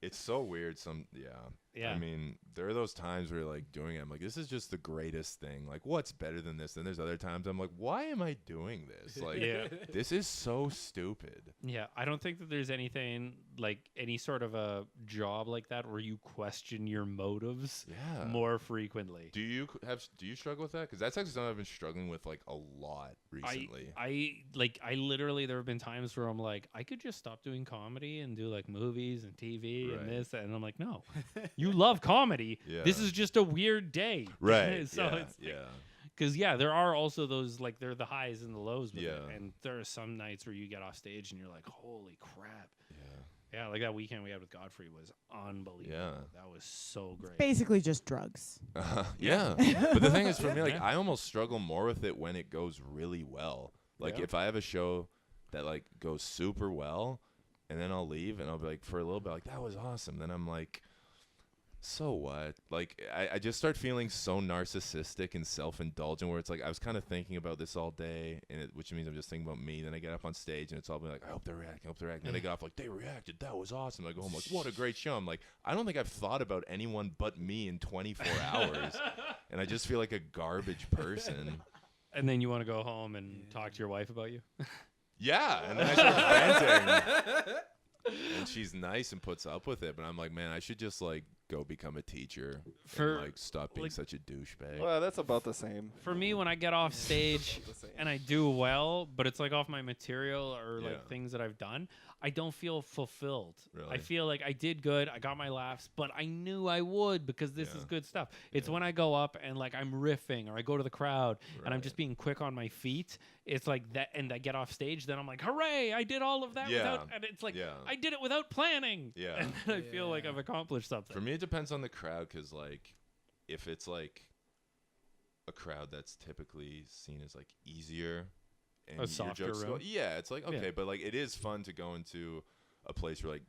It's so weird. Yeah. I mean, there are those times where like doing it, I'm like, this is just the greatest thing. Like, what's better than this? And there's other times I'm like, why am I doing this? Like, Yeah. this is so stupid. Yeah, I don't think that there's anything like any sort of a job like that where you question your motives Yeah. more frequently. Do you struggle with that? Because that's actually something I've been struggling with like a lot recently. I literally there have been times where I'm like, I could just stop doing comedy and do like movies and TV Right. and this, and I'm like, no, you love comedy. Yeah. This is just a weird day, Right. so yeah. it's Yeah. because there are also those like there are the highs and the lows with it, Yeah. and there are some nights where you get off stage and you're like, holy crap. Yeah. Yeah, like that weekend we had with Godfrey was unbelievable. Yeah. That was so great. Basically, just drugs. Yeah. But the thing is, for me, like, Yeah. I almost struggle more with it when it goes really well. Like, Yeah. if I have a show that, like, goes super well, and then I'll leave, and I'll be like, for a little bit, like, that was awesome. Then I'm like, so what? Like, I just start feeling so narcissistic and self-indulgent where it's like, I was kind of thinking about this all day, and which means I'm just thinking about me. Then I get up on stage, and it's all like, I hope they're reacting, I hope they're reacting. Then I get off like, they reacted, that was awesome. I go home like, what a great show. I'm like, I don't think I've thought about anyone but me in 24 hours, and I just feel like a garbage person. And then you want to go home and talk to your wife about you? Yeah, and then I start venting. And she's nice and puts up with it, but I'm like, man, I should just like go become a teacher For, and like stop being like- such a douchebag. Well, that's about the same. For me, when I get off stage The same. and I do well, but it's like off my material or like Yeah. things that I've done, I don't feel fulfilled. I Really? feel like I did good, I got my laughs, but I knew I would because this Yeah. is good stuff. It's Yeah. when I go up and like I'm riffing or I go to the crowd and I'm Right. just being quick on my feet. It's like that, and I get off stage, then I'm like, hooray! I did all of that Yeah. without, and it's like Yeah. I did it without planning. Yeah. and then I feel like Yeah. I've accomplished something. For me, it depends on the crowd, because like if it's like a crowd that's typically seen as like easier and A your softer jokes room. yeah, it's like okay, Yeah. but like it is fun to go into a place where like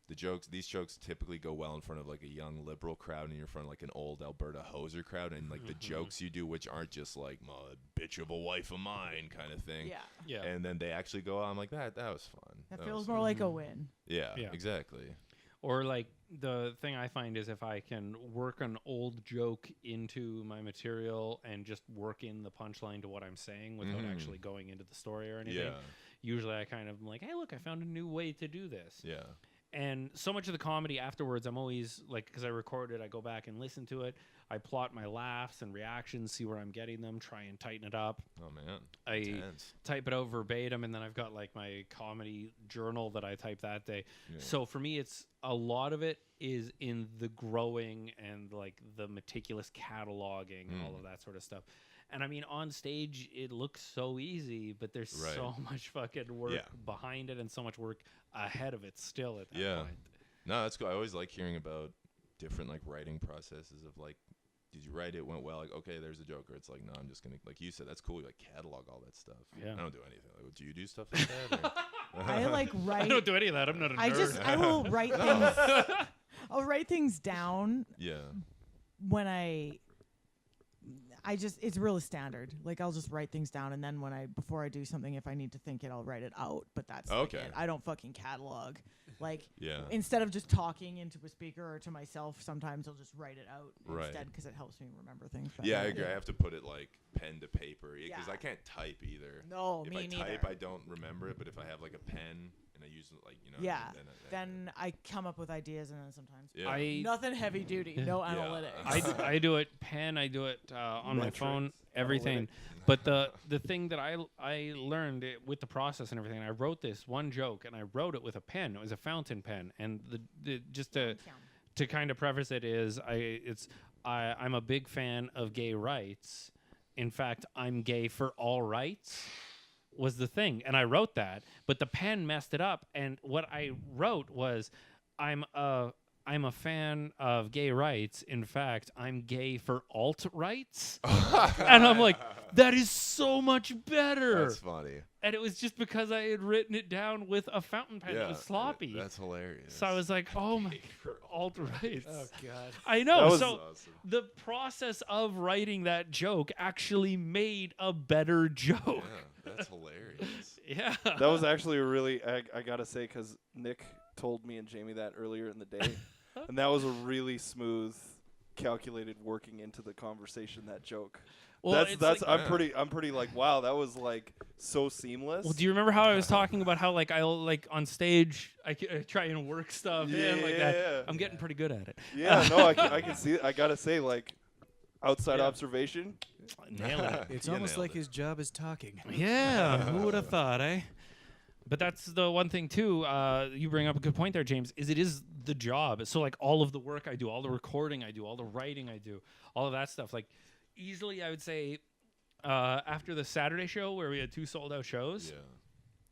these jokes typically go well in front of like a young liberal crowd, and you're in front of like an old Alberta hoser crowd, and like the jokes you do, which aren't just like "my bitch of a wife of mine" kind of thing. Yeah. Yeah. And then they actually go out. I'm like, that was fun. That was feels fun." more like a win. Yeah, Yeah. exactly. Or like the thing I find is if I can work an old joke into my material and just work in the punchline to what I'm saying without Mhm. actually going into the story or anything. Yeah, Usually I kind of am like, hey, look, I found a new way to do this. yeah, And so much of the comedy afterwards, I'm always like, because I record it, I go back and listen to it. I plot my laughs and reactions, see where I'm getting them, try and tighten it up. oh man, I intense. type it out verbatim, and then I've got like my comedy journal that I type that day. Yeah. So for me, it's a lot of it is in the growing and like the meticulous cataloging, all of that sort of stuff. And I mean, on stage, it looks so easy, but there's Right. so much fucking work Yeah. behind it and so much work ahead of it still at that Yeah. point. No, that's cool. I always like hearing about different like writing processes of like, did you write it? Went well? Like, okay, there's a joke. Or it's like, no, I'm just gonna like you said. That's cool. You like catalog all that stuff. Yeah. I don't do anything. Like, do you do stuff like that? or- I like I write. don't do any of that. I'm not a nerd. I will write things. I'll write things down yeah. when it's really standard. Like I'll just write things down, and then before I do something, if I need to think it, I'll write it out. But that's like Okay. it. I don't fucking catalog. Like Yeah. instead of just talking into a speaker or to myself, sometimes I'll just write it out Right. instead because it helps me remember things better. Yeah, I agree. I have to put it like pen to paper because Yeah. I can't type either. No, If me I neither. type, I don't remember it. But if I have like a pen and I use like Yeah. what I mean? Then I come up with ideas, and then sometimes yeah. nothing heavy duty, no analytics. I do it pen. I do it on my Metrics, phone. Everything. But the thing that I learned with the process and everything, I wrote this one joke, and I wrote it with a pen. It was a fountain pen, and the just to kind of preface it is I'm a big fan of gay rights. In fact, I'm gay for all rights was the thing, and I wrote that, but the pen messed it up. And what I wrote was, I'm a fan of gay rights. In fact, I'm gay for alt rights. And I'm like, that is so much better. That's funny. And it was just because I had written it down with a fountain pen. It was sloppy. That's hilarious. So I was like, oh my, for alt rights. Oh God. I know. That So was awesome. the process of writing that joke actually made a better joke. Yeah, that's hilarious. Yeah. That was actually a really, I gotta say, because Nick told me and Jamie that earlier in the day, and that was a really smooth, calculated working into the conversation. That joke. Well, That's like, I'm pretty like, wow, that was like so seamless. well, do you remember how I was talking about how like I'll like on stage I try and work stuff in like that? Yeah. I'm getting pretty good at it. Yeah, no, I can see it. I gotta say, like, outside Yeah. observation. Nailing it. It's You almost nailed like it. his job is talking. Yeah, who would have thought, eh? But that's the one thing too. You bring up a good point there, James. Is it is the job? So like all of the work I do, all the recording I do, all the writing I do, all of that stuff. Like easily, I would say after the Saturday show where we had 2 sold out shows, Yeah.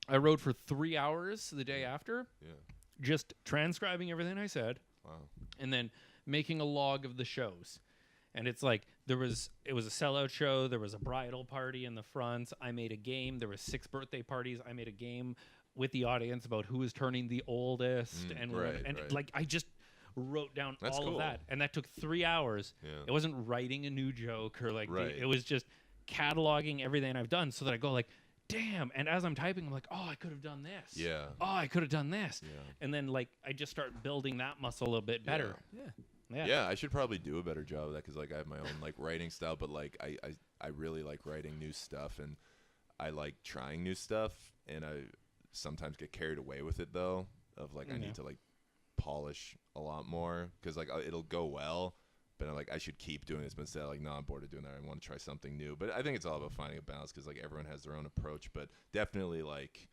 I wrote for 3 hours the day after, Yeah. just transcribing everything I said, Wow. and then making a log of the shows. And it's like it was a sellout show. There was a bridal party in the front. I made a game. There was 6 birthday parties. I made a game with the audience about who is turning the oldest, and right, and right. like I just wrote down That's all cool. of that, and that took 3 hours. Yeah. It wasn't writing a new joke or like Right. it was just cataloging everything I've done, so that I go like, damn. And as I'm typing, I'm like, oh, I could have done this. Yeah. Oh, I could have done this. Yeah. And then like I just start building that muscle a little bit better. Yeah. Yeah, I should probably do a better job of that because like I have my own like writing style, but like I really like writing new stuff and I like trying new stuff, and I sometimes get carried away with it though. Of like I need to like polish a lot more because like it'll go well, but I'm like I should keep doing this. But instead, like no, I'm bored of doing that. I want to try something new. But I think it's all about finding a balance because like everyone has their own approach. But definitely like.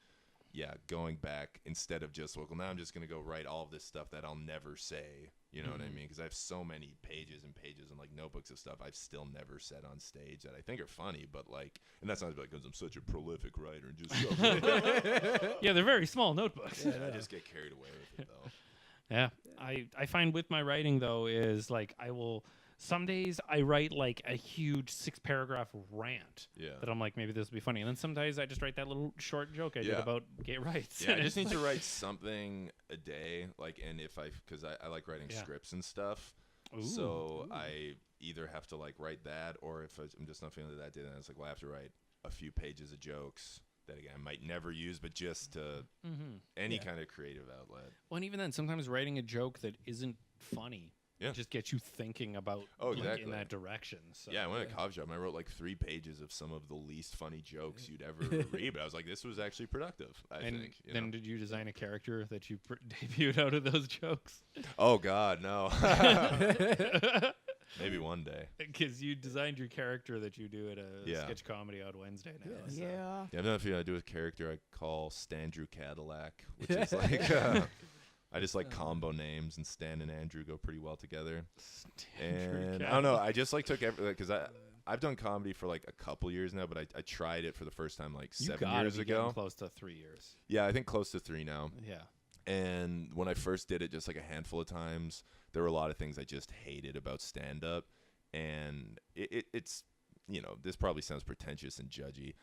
Yeah, going back instead of just, well, now I'm just going to go write all of this stuff that I'll never say. You know what I mean? Because I have so many pages and pages and, like, notebooks of stuff I've still never said on stage that I think are funny. But, like, and that's not because I'm such a prolific writer and just stuff. Yeah, they're very small notebooks. Yeah, I just get carried away with it, though. Yeah. I find with my writing though is like some days I write like a huge 6-paragraph rant Yeah. that I'm like, maybe this will be funny. And then some days I just write that little short joke I did Yeah. about gay rights. Yeah, I And just it's need to like- write something a day, like, and if because I like writing Yeah. scripts and stuff, so I either have to like write that, or if I'm just not feeling it that day, then it's like, well, I have to write a few pages of jokes that again I might never use, but just to any kind of creative outlet. Well, and even then, sometimes writing a joke that isn't funny just gets you thinking about like, exactly. in that direction. So. Yeah, I went to coffee shop and I wrote like 3 pages of some of the least funny jokes you'd ever read, but I was like, this was actually productive, I And think. You then know? did you design a character that you debuted out of those jokes? Oh, God, no. Maybe one day. Because you designed your character that you do at a Yeah. sketch comedy on Wednesday now. so- Yeah. Yeah, I don't know if you know, I do a character I call Standrew Cadillac, which is like, I just like combo names, and Stan and Andrew go pretty well together. And I don't know, I just like took because I've done comedy for like a couple years now, but I tried it for the first time like You 7 gotta years be getting ago. close to 3 years. Yeah, I think close to 3 now. Yeah. And when I first did it, just like a handful of times, there were a lot of things I just hated about stand-up. And it's, you know, this probably sounds pretentious and judgy,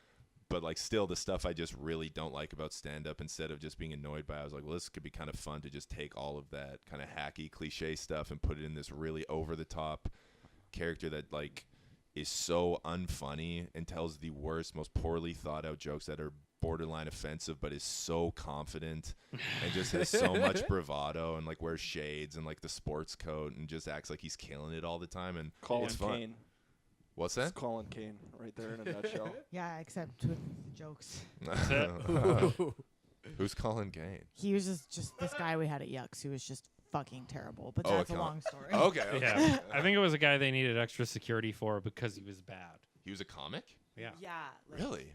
but like still the stuff I just really don't like about stand-up, instead of just being annoyed by it, I was like, well, this could be kind of fun to just take all of that kind of hacky cliche stuff and put it in this really over-the-top character that like is so unfunny and tells the worst, most poorly thought-out jokes that are borderline offensive, but is so confident and just has so much bravado and like wears shades and like the sports coat and just acts like he's killing it all the time. And Colin it's fun. Kane. What's It's that? Colin Kane right there in a nutshell. Yeah, except with jokes. Who's Colin Kane? He was just this guy we had at Yucks who was just fucking terrible. But Oh, that's a okay. long story. Okay. Yeah, I think it was a guy they needed extra security for because he was bad. He was a comic? Yeah, Yeah. like, Really?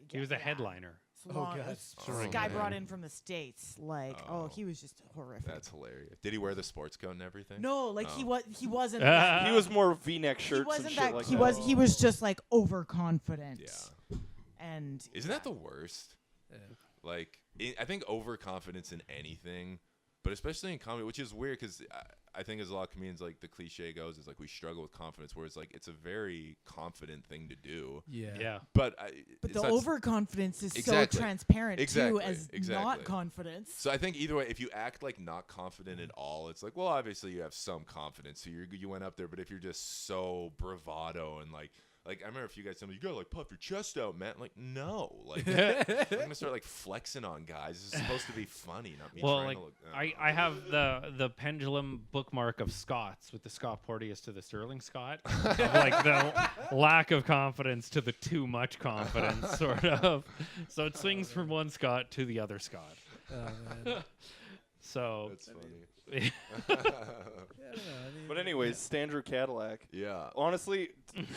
he was a yeah. headliner. It's Oh, long- God. this Oh, guy man. brought in from the States. Like, Oh. he was just horrific. That's hilarious. Did he wear the sports coat and everything? No, like Oh. he wasn't. Ah. He was more V-neck he shirts wasn't and that. shit like he that. was. He was just like overconfident. Yeah. And Isn't that the worst? Yeah. Like, I think overconfidence in anything, but especially in comedy, which is weird because I think as a lot of comedians, like the cliche goes, is like we struggle with confidence, whereas like it's a very confident thing to do. Yeah. Yeah, But But it's the not overconfidence is Exactly. so transparent Exactly. too as Exactly. not confidence. So I think either way, if you act like not confident at all, it's like, well, obviously you have some confidence, so you went up there. But if you're just so bravado and like I remember if you guys told me you gotta like puff your chest out, man. Like no, like I'm gonna start like flexing on guys. This is supposed to be funny, not me well, trying like to look. I have the pendulum bookmark of Scots with the Scott Porteous to the Sterling Scott, of like the lack of confidence to the too much confidence, sort of. So it swings from one Scott to the other Scott. Oh, man. So That's funny. Yeah, I don't know. I mean, But anyways, Standrew Cadillac. Yeah. Honestly,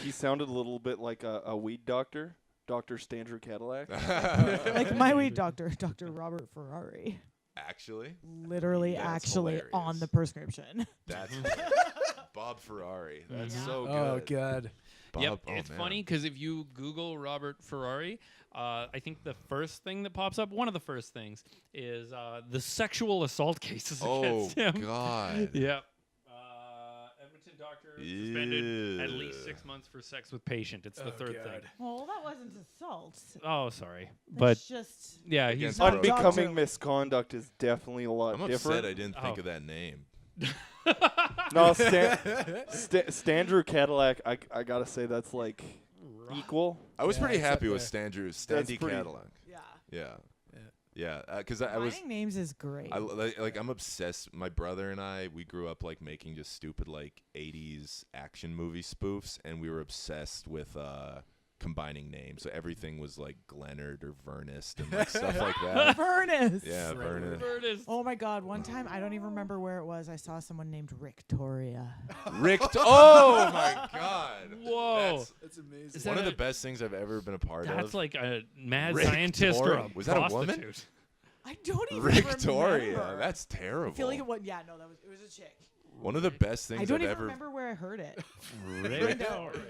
he sounded a little bit like a weed doctor, Dr. Standrew Cadillac. Like my weed doctor, Dr. Robert Ferrari, Actually, literally That's actually on hilarious. the prescription. that's Bob Ferrari. That's Yeah. so good. Oh God. Bob, yep, oh, it's man. funny because if you Google Robert Ferrari, I think the first thing that pops up, one of the first things, is the sexual assault cases Oh against him. God. Yep. Edmonton doctor suspended at least Ew. 6 months for sex with patient. It's the Oh, third God. thing. Well, that wasn't assault. Oh, sorry, That's but just yeah, Against he's Not Unbecoming doctor. misconduct is definitely a lot I'm different. upset I didn't think Oh. of that name. No, Standrew Cadillac, I gotta say that's like equal. I was Yeah, pretty it's up happy with there. Standrew That's Standy pretty- Cadillac. yeah. Yeah. Yeah. Yeah, because I was Finding names is great. like I'm obsessed. My brother and I, we grew up like making just stupid like 80s action movie spoofs, and we were obsessed with combining names. So everything was like Glennard or Vernest and like stuff like that. Furnace. Yeah, Vernest. Ernest. Oh my God! One time, I don't even remember where it was. I saw someone named Victoria. Rick. Oh my God. Whoa. That's That's amazing. Is one that of the a- best things I've ever been a part That's of. like a mad Rick scientist or a Torrey. Was that a woman? prostitute. I don't even Victoria. remember. That's I terrible. feel like it was. Yeah, no, it was a chick. One of the best things I don't I've even ever. remember where I heard it. Victoria.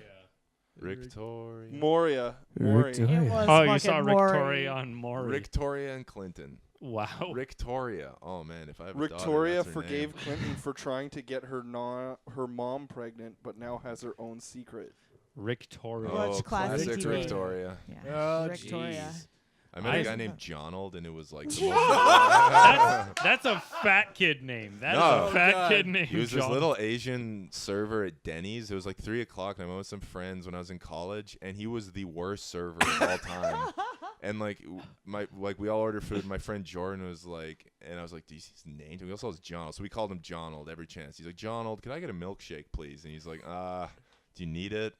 Victoria. Moria. Victoria. It was Oh, you saw fucking Victoria Maury. on Maury. Victoria and Clinton. Wow. Victoria. Oh man, if I have a daughter, Victoria that's her forgave name. Clinton for trying to get her her mom pregnant, but now has her own secret. Victoria. Watch Oh, classic classic TV. Victoria. Yeah. Oh, Victoria. Jeez. I met a I- guy named Jonald, and it was like That's a fat kid name. That is No. a fat God. kid name. he was this John. little Asian server at Denny's. It was like 3 o'clock, and I went with some friends when I was in college, and he was the worst server of all time. And like we all ordered food. My friend Jordan was like, and I was like, "Do you see his name?" We also has Jonald, so we called him Jonald every chance. He's like, "Jonald, could I get a milkshake, please?" And he's like, do you need it?"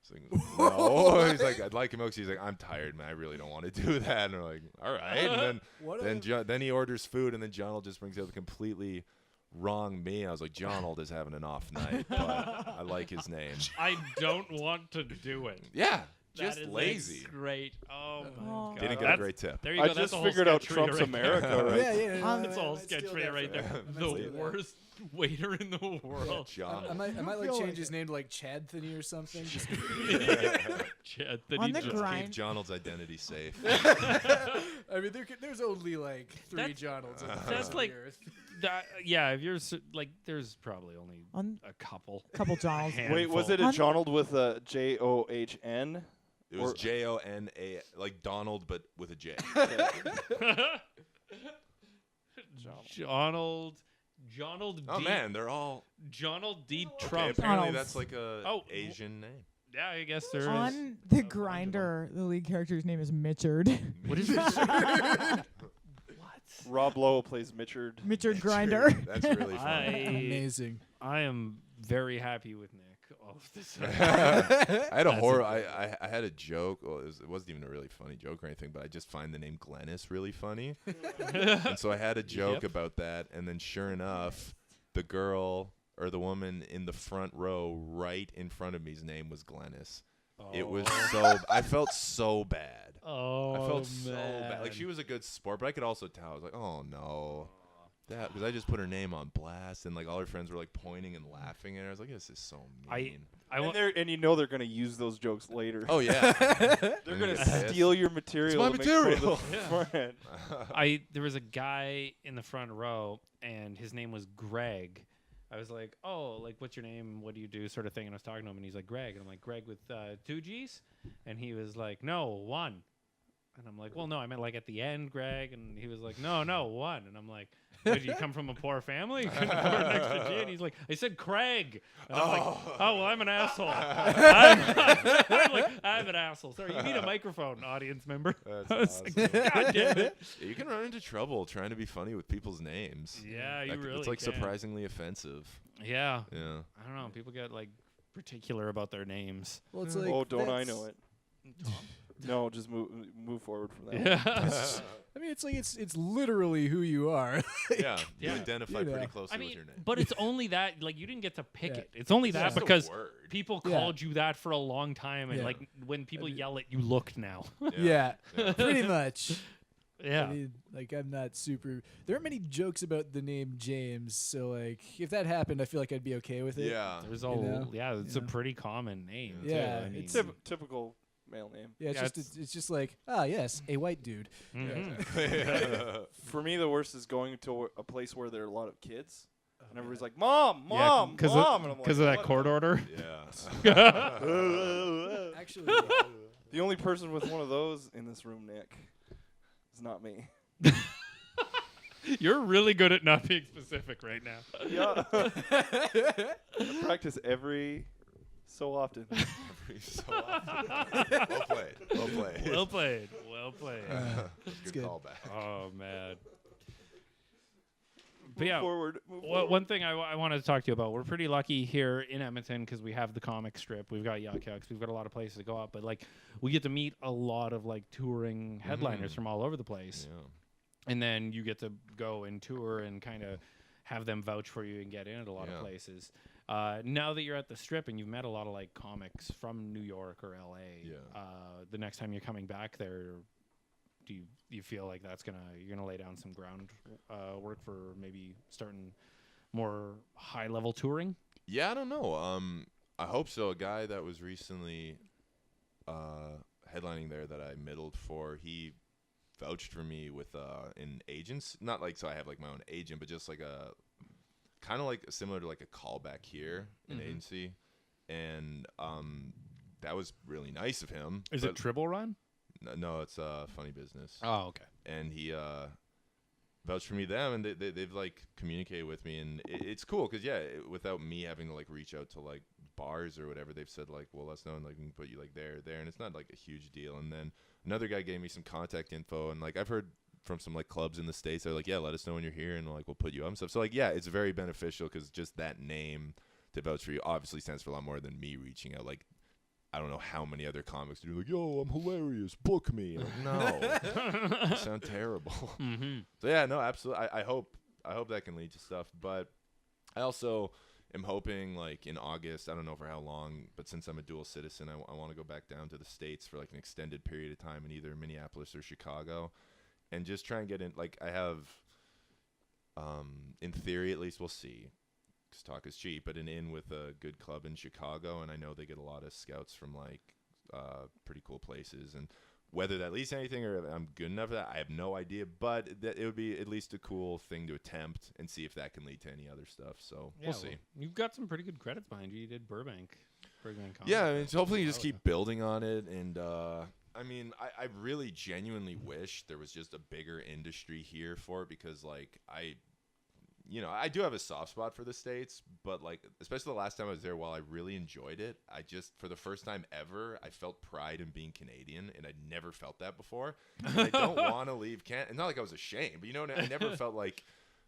He's like, "No." He's like, "I'd like a milkshake." He's like, "I'm tired, man. I really don't want to do that." And we're like, "All right." And What then he orders food, and then Jonald just brings out the completely wrong me. I was like, "Jonald is having an off night, but I like his name." I don't want to do it. Yeah, That just is lazy. Great. Oh my Oh. god. Didn't get a That's- great tip. There you I go. That's just the whole figured out sketch for you Trump's right there. America, right? Yeah. It's all sketch for you right there. The worst waiter in the world. I might like feel change like his name to like Chadthony or something. Just Chad, that On he the just- grind. Keep Jonald's identity safe. I mean, there's only like 3 That's- Jonalds on the that's face of like- the earth. yeah, if you're like, there's probably only On a couple. couple Johns. Wait, was it a Jonald with a John? It was Or- Jona, like Donald, but with a J. Jonald Oh D. man, they're all. Jonald D. Okay, Trump. apparently Donalds. that's like a Oh. Asian name. Yeah, I guess there is. On the grinder, the lead character's name is Mitchard. What is this? What? Rob Lowe plays Mitchard. Mitchard Grinder. That's really funny. I Amazing. I am very happy with Nick. Oh if this. I had a That's horror. it. I had a joke. Well, it wasn't even a really funny joke or anything, but I just find the name Glennis really funny, and so I had a joke about that. And then, sure enough, the girl or the woman in the front row, right in front of me's name was Glennis. It was so. I felt so bad. Oh, I felt so bad. man. Like, she was a good sport, but I could also tell. I was like, oh no. That because I just put her name on blast, and like all her friends were like pointing and laughing, and I was like, "This is so mean." And you know they're gonna use those jokes later. Oh yeah, They're gonna steal your material. It's my material. There was a guy in the front row, and his name was Greg. I was like, "Oh, like what's your name? What do you do?" Sort of thing. And I was talking to him, and he's like, "Greg," and I'm like, "Greg with 2 G's," and he was like, "No, 1." And I'm like, "Well, no, I meant like at the end, Greg." And he was like, "No, 1." And I'm like, "Did you come from a poor family? You couldn't afford an extra G?" And he's like, "I said Craig." And I'm like, "Oh, well, I'm an asshole." I'm an asshole. Sorry, you need a microphone, audience member. That's I was awesome. like, God damn it. You can run into trouble trying to be funny with people's names. Yeah, you really It's like can. surprisingly offensive. Yeah. Yeah. I don't know. People get like particular about their names. Well, it's like Oh, don't I that's- know it? No, just move forward from that. Yeah. I mean, it's like it's literally who you are. Yeah. You Yeah. identify You know. pretty closely I mean, with your name. but it's only that. Like, you didn't get to pick Yeah. it. It's only Yeah. that It's because a word. people Yeah. called you that for a long time, and Yeah. like when people I mean- yell it, you look now. Yeah, Yeah. pretty much. Yeah. I mean, like I'm not super. There aren't many jokes about the name James, so like if that happened, I feel like I'd be okay with it. Yeah. There's You a know? it's a Yeah. pretty common name. Yeah, too. I mean, it's- Typical male name. Yeah, it's Yeah, just it's just like yes, a white dude. mhm. For me, the worst is going to a place where there are a lot of kids, and everybody's like, "Mom, Yeah, mom, because mom," and I'm of like, that "What court order. Yeah. Actually, The only person with one of those in this room, Nick, is not me. You're really good at not being specific right now. Yeah. I practice every so often. Every so often. Well played. Well played. Well played. Well played. Good good. callback. Oh man. But Move yeah, forward. one thing I wanted to talk to you about. We're pretty lucky here in Edmonton because we have the comic strip. We've got Yuck Yucks. We've got a lot of places to go out. But like, we get to meet a lot of like touring headliners from all over the place. Yeah. And then you get to go and tour and kind of have them vouch for you and get in at a lot of places. Now that you're at the strip and you've met a lot of like comics from New York or LA, the next time you're coming back there, do you feel like you're gonna lay down some ground work for maybe starting more high level touring? Yeah, I don't know. I hope so. A guy that was recently headlining there that I middled for, he vouched for me with an agent's, not like so I have like my own agent, but just like a kind of like similar to like a callback here, an agency, and that was really nice of him. Is it Tribble Run? No, it's Funny Business. Oh, okay. And he vouched for me them, and they've like communicated with me, and it's cool because without me having to like reach out to like bars or whatever, they've said like, well, let us know, and like we can put you like there, and it's not like a huge deal. And then another guy gave me some contact info, and like I've heard from some like clubs in the States, they're like, yeah, let us know when you're here, and like we'll put you up and stuff. So like it's very beneficial because just that name to vouch for you obviously stands for a lot more than me reaching out. Like I don't know how many other comics do like, yo, I'm hilarious, book me. Like, no, you sound terrible. Mm-hmm. So yeah, no, absolutely. I hope that can lead to stuff, but I also am hoping like in August, I don't know for how long, but since I'm a dual citizen, I want to go back down to the States for like an extended period of time in either Minneapolis or Chicago, and just try and get in. Like I have, in theory at least, we'll see. Because talk is cheap, but an inn with a good club in Chicago, and I know they get a lot of scouts from like pretty cool places, and whether that leads to anything or if I'm good enough for that, I have no idea, but it would be at least a cool thing to attempt and see if that can lead to any other stuff. So we'll see. You've got some pretty good credits behind you. You did Burbank Comic. Yeah, I mean, so hopefully you just keep building on it, and I mean, I really genuinely wish there was just a bigger industry here for it, because like I do have a soft spot for the States, but like, especially the last time I was there, while I really enjoyed it, I just, for the first time ever, I felt pride in being Canadian, and I'd never felt that before. And I don't want to leave Canada. Not like I was ashamed, but I never felt like,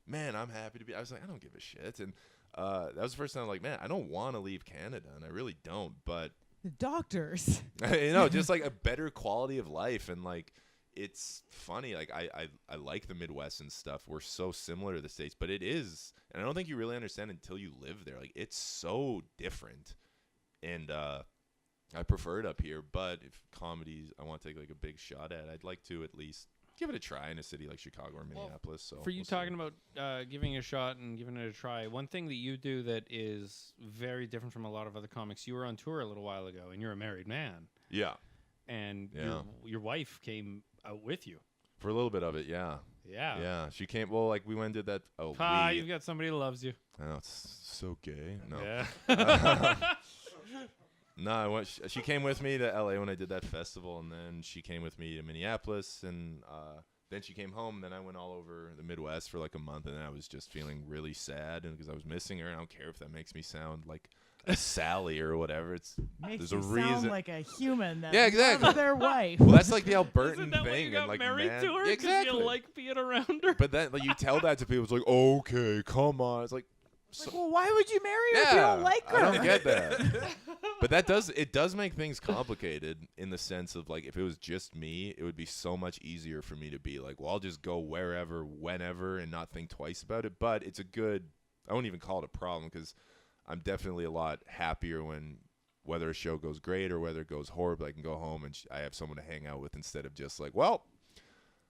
man, I'm happy to be. I was like, I don't give a shit. And that was the first time I'm like, man, I don't want to leave Canada, and I really don't. But The doctors. just like a better quality of life, and like it's funny. Like I like the Midwest and stuff. We're so similar to the States, but it is, and I don't think you really understand until you live there. Like it's so different, and I prefer it up here. But if comedies I want to take like a big shot at, I'd like to at least give it a try in a city like Chicago or Minneapolis. So for you talking about giving it a shot and giving it a try, one thing that you do that is very different from a lot of other comics, you were on tour a little while ago, and you're a married man. Yeah. And Yeah. your wife came out with you. For a little bit of it, yeah. Yeah. Yeah. She came, well, like we went and did that. Oh, You've got somebody that loves you. I know, it's so gay. No. Yeah. No, she came with me to LA when I did that festival, and then she came with me to Minneapolis, and then she came home. And then I went all over the Midwest for like a month, and then I was just feeling really sad, and because I was missing her. And I don't care if that makes me sound like a Sally or whatever. Makes there's you a reason. sound like a human that Yeah, exactly. loves their wife. Well, that's like the Albertan Isn't that thing, why you got and like married man, to her? 'Cause exactly. you like being around her. But then like, you tell that to people, it's like, okay, come on. It's like. Like, well, why would you marry her if you don't like her? I don't get that. But it does make things complicated in the sense of like if it was just me, it would be so much easier for me to be like, well, I'll just go wherever, whenever, and not think twice about it. But it's I won't even call it a problem because I'm definitely a lot happier when whether a show goes great or whether it goes horrible, I can go home and I have someone to hang out with instead of just like, well,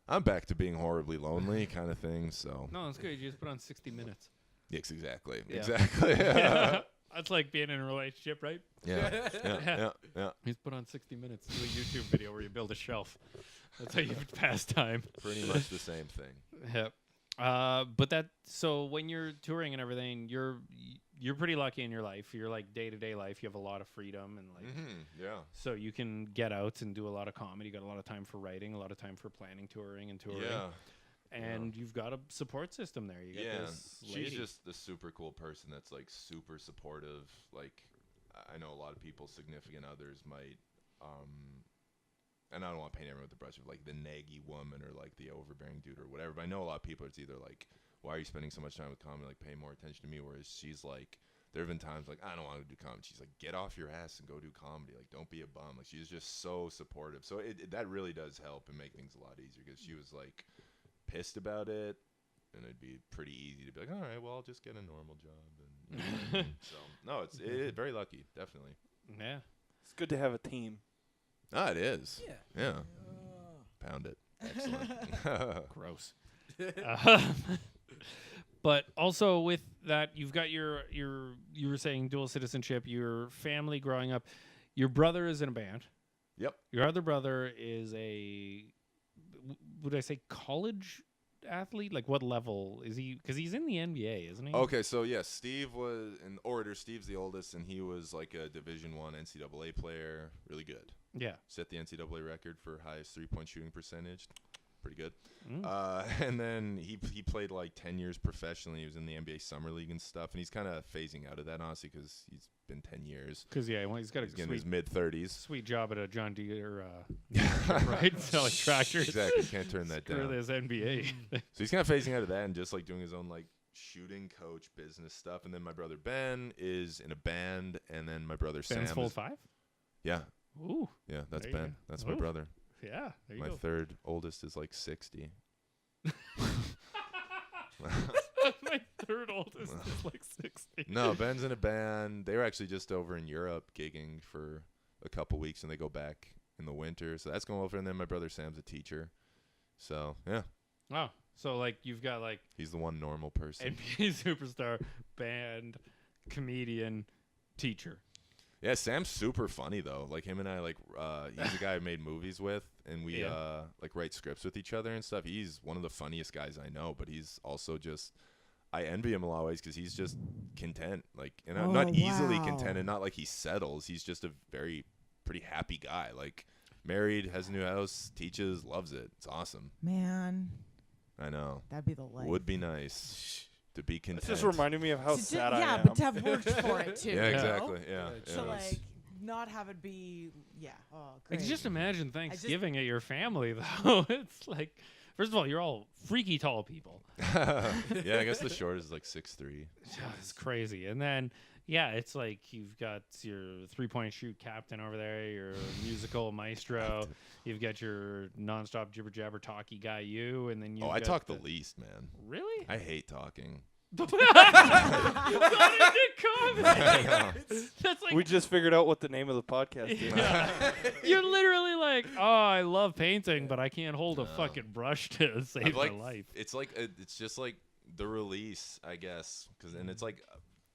I'm back to being horribly lonely kind of thing. So No, it's good. You just put on 60 Minutes. yes, exactly, Yeah. exactly. Yeah. That's like being in a relationship, right? Yeah. He's put on 60 Minutes. Do a YouTube video where you build a shelf. That's how you pass time. Pretty much the same thing. Yep. So when you're touring and everything, you're pretty lucky in your life. You're like day-to-day life. You have a lot of freedom and like Yeah. so you can get out and do a lot of comedy. You got a lot of time for writing, a lot of time for planning touring and touring. Yeah. And you've got a support system there. You got this lady. She's just the super cool person that's like super supportive. Like I know a lot of people, significant others might, and I don't want to paint everyone with the brush of like the naggy woman or like the overbearing dude or whatever. But I know a lot of people, it's either like, why are you spending so much time with comedy? Like pay more attention to me. Whereas she's like, there have been times like, I don't want to do comedy. She's like, get off your ass and go do comedy. Like don't be a bum. Like she's just so supportive. So that really does help and make things a lot easier because she was like pissed about it, and it'd be pretty easy to be like, all right, well, I'll just get a normal job. And so no, it's very lucky, definitely. Yeah. It's good to have a team. Ah, it is. Yeah. Pound it. Excellent. Gross. But also with that, you've got you were saying dual citizenship, your family growing up. Your brother is in a band. Yep. Your other brother is would I say college athlete? Like what level is he? Because he's in the NBA, isn't he? Okay, so yes, Steve was an orator. Steve's the oldest, and he was like a Division I NCAA player. Really good. Yeah. Set the NCAA record for highest 3-point shooting percentage. Pretty good. Mm. And then he played like 10 years professionally. He was in the NBA Summer League and stuff. And he's kind of phasing out of that, honestly, because he's been 10 years. Because, he's got He's in his mid-30s. Sweet job at a John Deere dealership, right? Selling tractors. Exactly. Can't turn that Screw down. this NBA. So he's kind of phasing out of that and just like doing his own like shooting coach business stuff. And then my brother Ben is in a band. And then my brother Sam. Ben's Fold 5? Yeah. Ooh. Yeah, that's There you Ben. go. That's my Ooh. brother. Yeah, there you My go. third oldest is like 60. My third oldest is like 60. No, Ben's in a band. They were actually just over in Europe gigging for a couple weeks, and they go back in the winter. So that's going over. And then my brother Sam's a teacher. So, yeah. Wow. So, like, you've got, like, He's the one normal person. NBA superstar, band, comedian, teacher. Yeah, Sam's super funny, though. Like, him and I, like, he's a guy I made movies with, and we, like, write scripts with each other and stuff. He's one of the funniest guys I know, but he's also just, I envy him a lot of ways because he's just content. Like, and I'm not easily content, and not like he settles. He's just a pretty happy guy. Like, married, has a new house, teaches, loves it. It's awesome. Man, I know. that'd be the life. Would be nice to be content. This just reminded me of how To sad ju- I yeah, am. but to have worked for it too. Yeah, you know? exactly. Yeah. Yeah, To yeah. like not have it be, yeah. Oh, Like, great. just imagine Thanksgiving at your family, though. It's like First of all, you're all freaky tall people. Yeah, I guess the shortest is like 6'3". It's crazy. And then, yeah, it's like you've got your 3-point shoot captain over there, your musical maestro. You've got your nonstop jibber jabber talky guy, you, and then you. I talk the least, man. Really? I hate talking. Got into comedy. That's like We just figured out what the name of the podcast is. yeah. You're literally like, oh, I love painting, but I can't hold a fucking brush to save my life. It's like it's just like the release, I guess, and it's like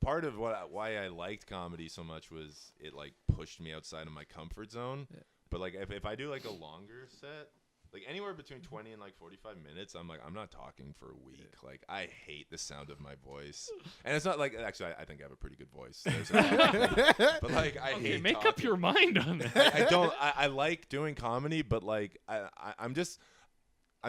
part of why I liked comedy so much was it like pushed me outside of my comfort zone. Yeah. But like if I do like a longer set, like anywhere between 20 and like 45 minutes, I'm not talking for a week. Yeah. Like I hate the sound of my voice, and it's not like actually I think I have a pretty good voice. But like I hate. Make talking. up your mind on that. I don't. I like doing comedy, but like I'm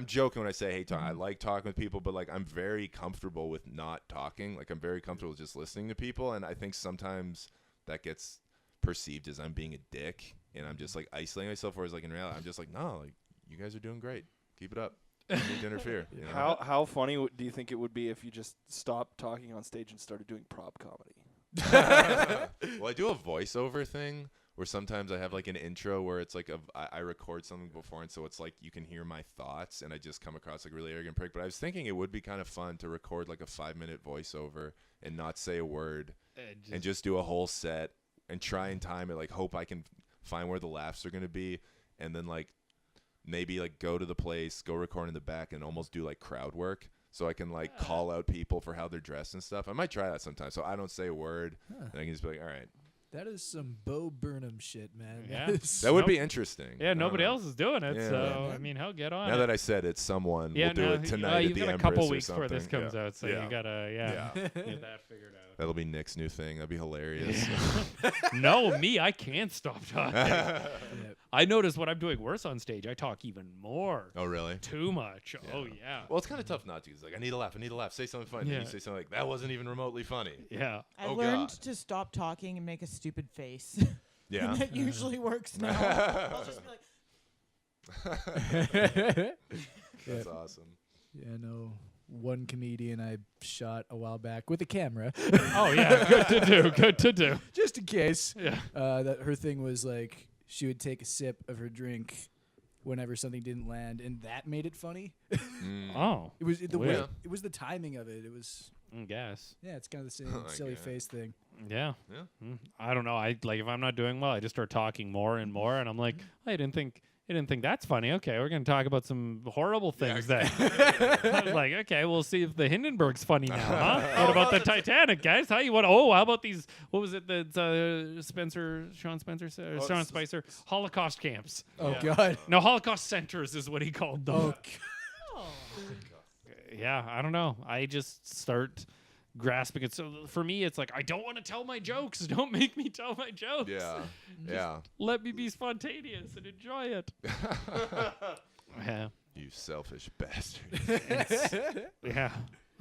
joking when I say I hate talking. I like talking with people, but like I'm very comfortable with not talking. Like I'm very comfortable with just listening to people, and I think sometimes that gets perceived as I'm being a dick, and I'm just like isolating myself. Whereas like in reality, I'm just like no, like. You guys are doing great. Keep it up. You need to interfere. You know? How funny do you think it would be if you just stopped talking on stage and started doing prop comedy? Well, I do a voiceover thing where sometimes I have like an intro where it's like I record something before, and so it's like you can hear my thoughts, and I just come across like a really arrogant prick. But I was thinking it would be kind of fun to record like a 5-minute voiceover and not say a word and just do a whole set and try and time it. Like hope I can find where the laughs are going to be, and then like. Maybe like go to the place, go record in the back, and almost do like crowd work, so I can like call out people for how they're dressed and stuff. I might try that sometime, so I don't say a word, and I can just be like, "All right." That is some Bo Burnham shit, man. Yeah. That would be interesting. Yeah, nobody else is doing it, Yeah, so I mean, hell, get on. Now that I said it, someone will do it tonight at you've the got a Empress couple or weeks before this something. comes out, so you gotta get that figured out. That'll be Nick's new thing. That'd be hilarious. No, me, I can't stop talking. Yep. I notice when I'm doing worse on stage, I talk even more. Oh, really? Too much. Yeah. Oh, yeah. Well, it's kind of tough not to. It's like, I need a laugh. I need a laugh. Say something funny. Yeah. Then you say something like, that wasn't even remotely funny. Yeah. I Oh, learned God. to stop talking and make a stupid face. Yeah. And that usually works now. I'll just be like, That's awesome. Yeah, no. One comedian I shot a while back with a camera. Oh, yeah. Good to do. Good to do. Just in case. Yeah. That her thing was like she would take a sip of her drink whenever something didn't land, and that made it funny. Oh. It was the Weird. way. It was the timing of it. It was. I guess. Yeah, it's kind of the same I silly guess. face thing. Yeah. Yeah. I don't know. I like if I'm not doing well, I just start talking more and more, and I'm like, I didn't think that's funny. Okay, we're gonna talk about some horrible things then. I'm like, okay, we'll see if the Hindenburg's funny now, huh? What about the Titanic, guys? How about these? What was it that Sean Spicer, Holocaust camps? Oh God. No, Holocaust centers is what he called them. Oh. Yeah, I don't know. I just start grasping it. So for me, it's like I don't want to tell my jokes. Don't make me tell my jokes. Yeah. Yeah. Let me be spontaneous and enjoy it. Yeah. You selfish bastard. Yeah.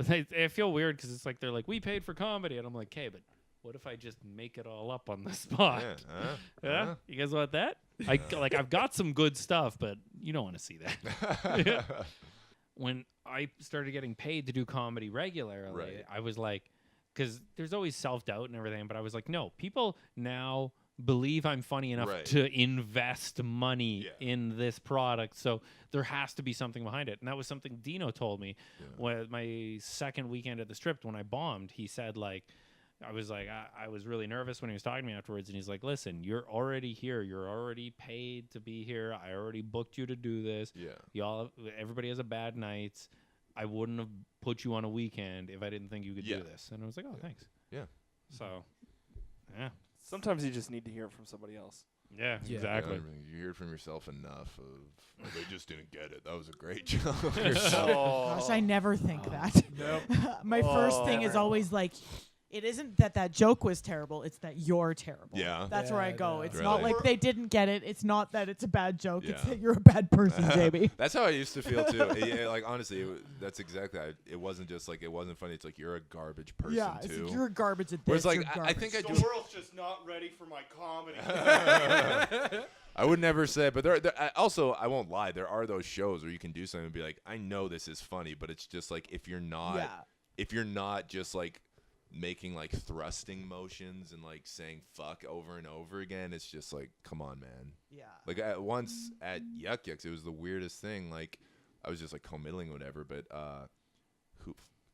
I feel weird because it's like they're like, we paid for comedy. And I'm like, okay, but what if I just make it all up on the spot? Yeah? You guys want that? I've got some good stuff, but you don't want to see that. Yeah. When I started getting paid to do comedy regularly, Right. I was like, because there's always self-doubt and everything, but I was like, no, people now believe I'm funny enough Right. to invest money in this product, so there has to be something behind it. And that was something Dino told me when my second weekend at the Strip when I bombed. He said, like, I was really nervous when he was talking to me afterwards, and he's like, listen, you're already here. You're already paid to be here. I already booked you to do this. Yeah. Everybody has a bad night. I wouldn't have put you on a weekend if I didn't think you could do this. And I was like, oh, thanks. Yeah. So, yeah. Sometimes you just need to hear it from somebody else. Yeah, Yeah. exactly. You hear from yourself enough of, they just didn't get it. That was a great joke. gosh, I never think that. Nope. My first thing is always like, it isn't that joke was terrible. It's that you're terrible. Yeah. That's where I go. It's Really? not like they didn't get it. It's not that it's a bad joke. It's Yeah. that you're a bad person, JB. That's how I used to feel too. Like honestly, that's exactly. It wasn't just like it wasn't funny. It's like you're a garbage person Yeah, it's too. like you're garbage at this. Whereas like you're I garbage. think I do. The world's just not ready for my comedy. I would never say, but there also I won't lie. There are those shows where you can do something and be like, I know this is funny, but it's just like if you're not just like making like thrusting motions and like saying fuck over and over again, it's just like, come on, man. Yeah. Like once at Yuck Yucks, it was the weirdest thing. Like I was just like committling or whatever, but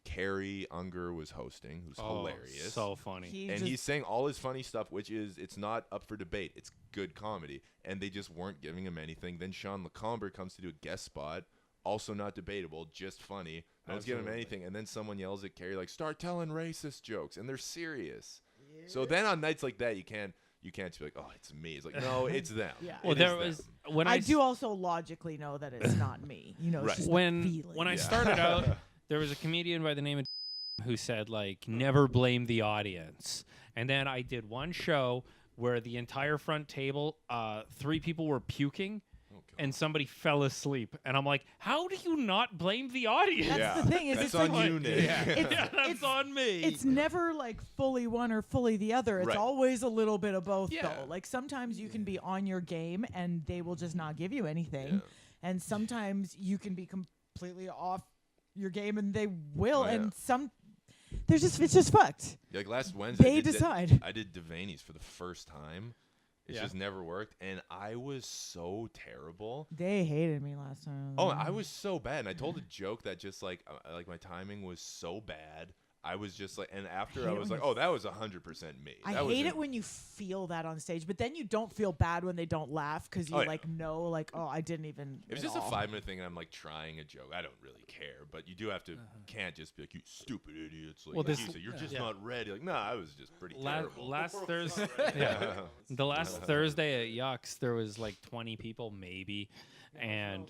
Carrie Unger was hosting, who's hilarious. So funny. He's saying all his funny stuff, which is it's not up for debate. It's good comedy, and they just weren't giving him anything. Then Sean LeComber comes to do a guest spot, also not debatable, just funny. No one's giving him anything, and then someone yells at Carrie like, "Start telling racist jokes," and they're serious. Yeah. So then on nights like that, you can't just be like, "Oh, it's me." It's like, no, it's them. Yeah. Well, there was when I do also logically know that it's not me. You know, it's Right. just when the feeling. I started out, there was a comedian by the name of who said like never blame the audience, and then I did one show where the entire front table, 3 people were puking. And somebody fell asleep, and I'm like, "How do you not blame the audience?" That's the thing. Is That's it's on like, you, Nick. That's on me. It's never like fully one or fully the other. It's Right. always a little bit of both, Yeah. though. Like sometimes you can be on your game and they will just not give you anything, Yeah. and sometimes you can be completely off your game and they will. Oh, yeah. And it's just fucked. Like last Wednesday, They decide. I did Devaney's for the first time. It's Yeah. just never worked, and I was so terrible. They hated me last time. Oh, I was so bad, and I told a joke that just like my timing was so bad. I was just like, and after hate I it was when like, oh, that was 100% me. I That was hate it when you feel that on stage, but then you don't feel bad when they don't laugh because you Oh, yeah. like know like, oh, I didn't even. It was at just a all. 5-minute thing, and I'm like trying a joke. I don't really care, but you do have to. Can't just be like, you stupid idiots. Like, Well, this- you're just yeah. not ready. Like, no, I was just pretty last terrible. Thursday, the last Thursday at Yucks, there was like 20 people maybe, and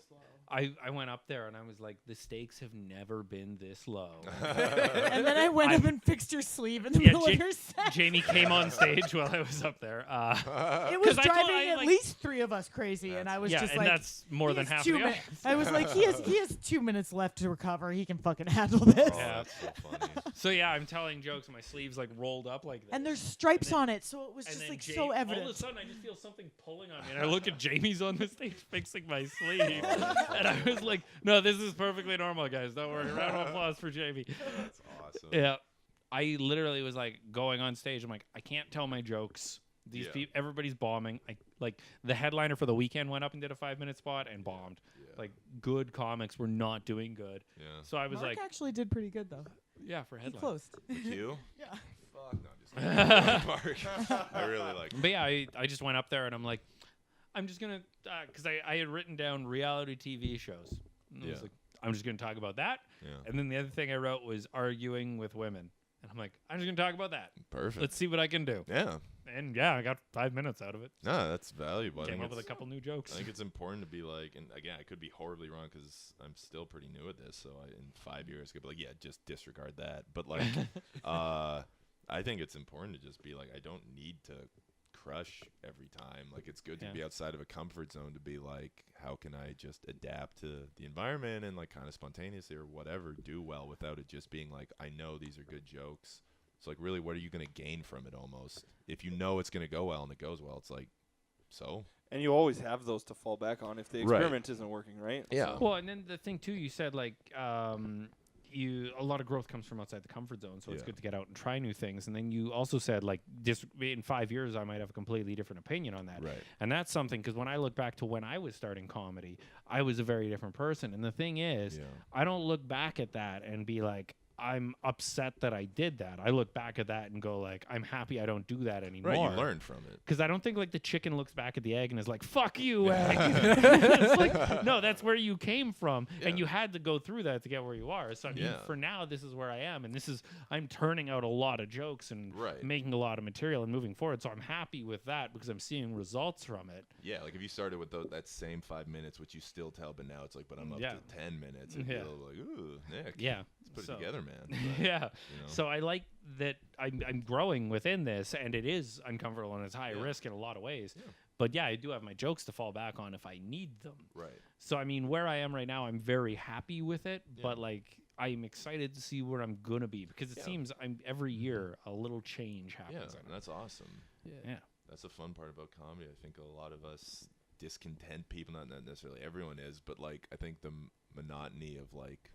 I went up there and I was like, the stakes have never been this low. And then I went up and fixed your sleeve in the Yeah, middle of your set. Jamie came on stage while I was up there. It was 'cause I thought driving I, at like- least 3 of us crazy, and I was Yeah, just and like, that's more he than has half 2 of the minutes. audience. I was like, he has 2 minutes left to recover. He can fucking handle this. Oh, Yeah. that's so funny. So yeah, I'm telling jokes and my sleeves like rolled up like this. And there's stripes on it, so it was And just then like Jamie, so all of a evident. sudden, I just feel something pulling on me, and I look at Jamie's on the stage fixing my sleeve, and I was like, "No, this is perfectly normal, guys. Don't worry." Round of applause for Jamie. That's awesome. Yeah, I literally was like going on stage. I'm like, I can't tell my jokes. These Yeah. people, everybody's bombing. Like the headliner for the weekend went up and did a 5-minute spot and bombed. Yeah. Like good comics were not doing good. Yeah. So I was Mark like, actually did pretty good though. yeah, for He headline. closed. You? Yeah. Fuck no, I'm just Mark. I really like. But yeah, I just went up there and I'm like, I'm just gonna because I had written down reality TV shows. And I was Yeah. like, I'm just gonna talk about that. Yeah. And then the other thing I wrote was arguing with women. And I'm like, I'm just gonna talk about that. Perfect. Let's see what I can do. Yeah. And yeah, I got 5 minutes out of it. No, that's valuable. I Came think up with a it's- couple new jokes. I think it's important to be like, and again, I could be horribly wrong because I'm still pretty new at this. So in 5 years, I could be like, yeah, just disregard that. But like, I think it's important to just be like, I don't need to crush every time. Like, it's good to Yeah. be outside of a comfort zone to be like, how can I just adapt to the environment and like kind of spontaneously or whatever do well without it just being like, I know these are good jokes. So like, really, what are you going to gain from it almost? If you know it's going to go well and it goes well, it's like, so? And you always have those to fall back on if the Right. experiment isn't working, right? Yeah. Well, and then the thing too, you said like a lot of growth comes from outside the comfort zone, so it's Yeah. good to get out and try new things. And then you also said like in 5 years I might have a completely different opinion on that. Right. And that's something because when I look back to when I was starting comedy, I was a very different person. And the thing is, Yeah. I don't look back at that and be like, I'm upset that I did that. I look back at that and go like, I'm happy I don't do that anymore. Right, you learn from it. Because I don't think like the chicken looks back at the egg and is like, "Fuck you, egg." It's like, no, that's where you came from, Yeah. and you had to go through that to get where you are. So I mean, Yeah. for now, this is where I am, and I'm turning out a lot of jokes and Right. making a lot of material and moving forward. So I'm happy with that because I'm seeing results from it. Yeah, like if you started with that same 5 minutes, which you still tell, but now it's like, but I'm up Yeah. to 10 minutes, and Yeah. people are like, ooh, Nick. Yeah. It's put So- it together, man. But, Yeah. you know. So I like that I'm growing within this, and it is uncomfortable and it's high Yeah. risk in a lot of ways. Yeah. But yeah, I do have my jokes to fall back on if I need them. Right. So I mean, where I am right now, I'm very happy with it. Yeah. But like, I'm excited to see where I'm gonna be because it Yeah. seems every year a little change Yeah, happens. in and it. that's awesome. Yeah. That's the fun part about comedy. I think a lot of us discontent people, not necessarily everyone is, but like I think the monotony of like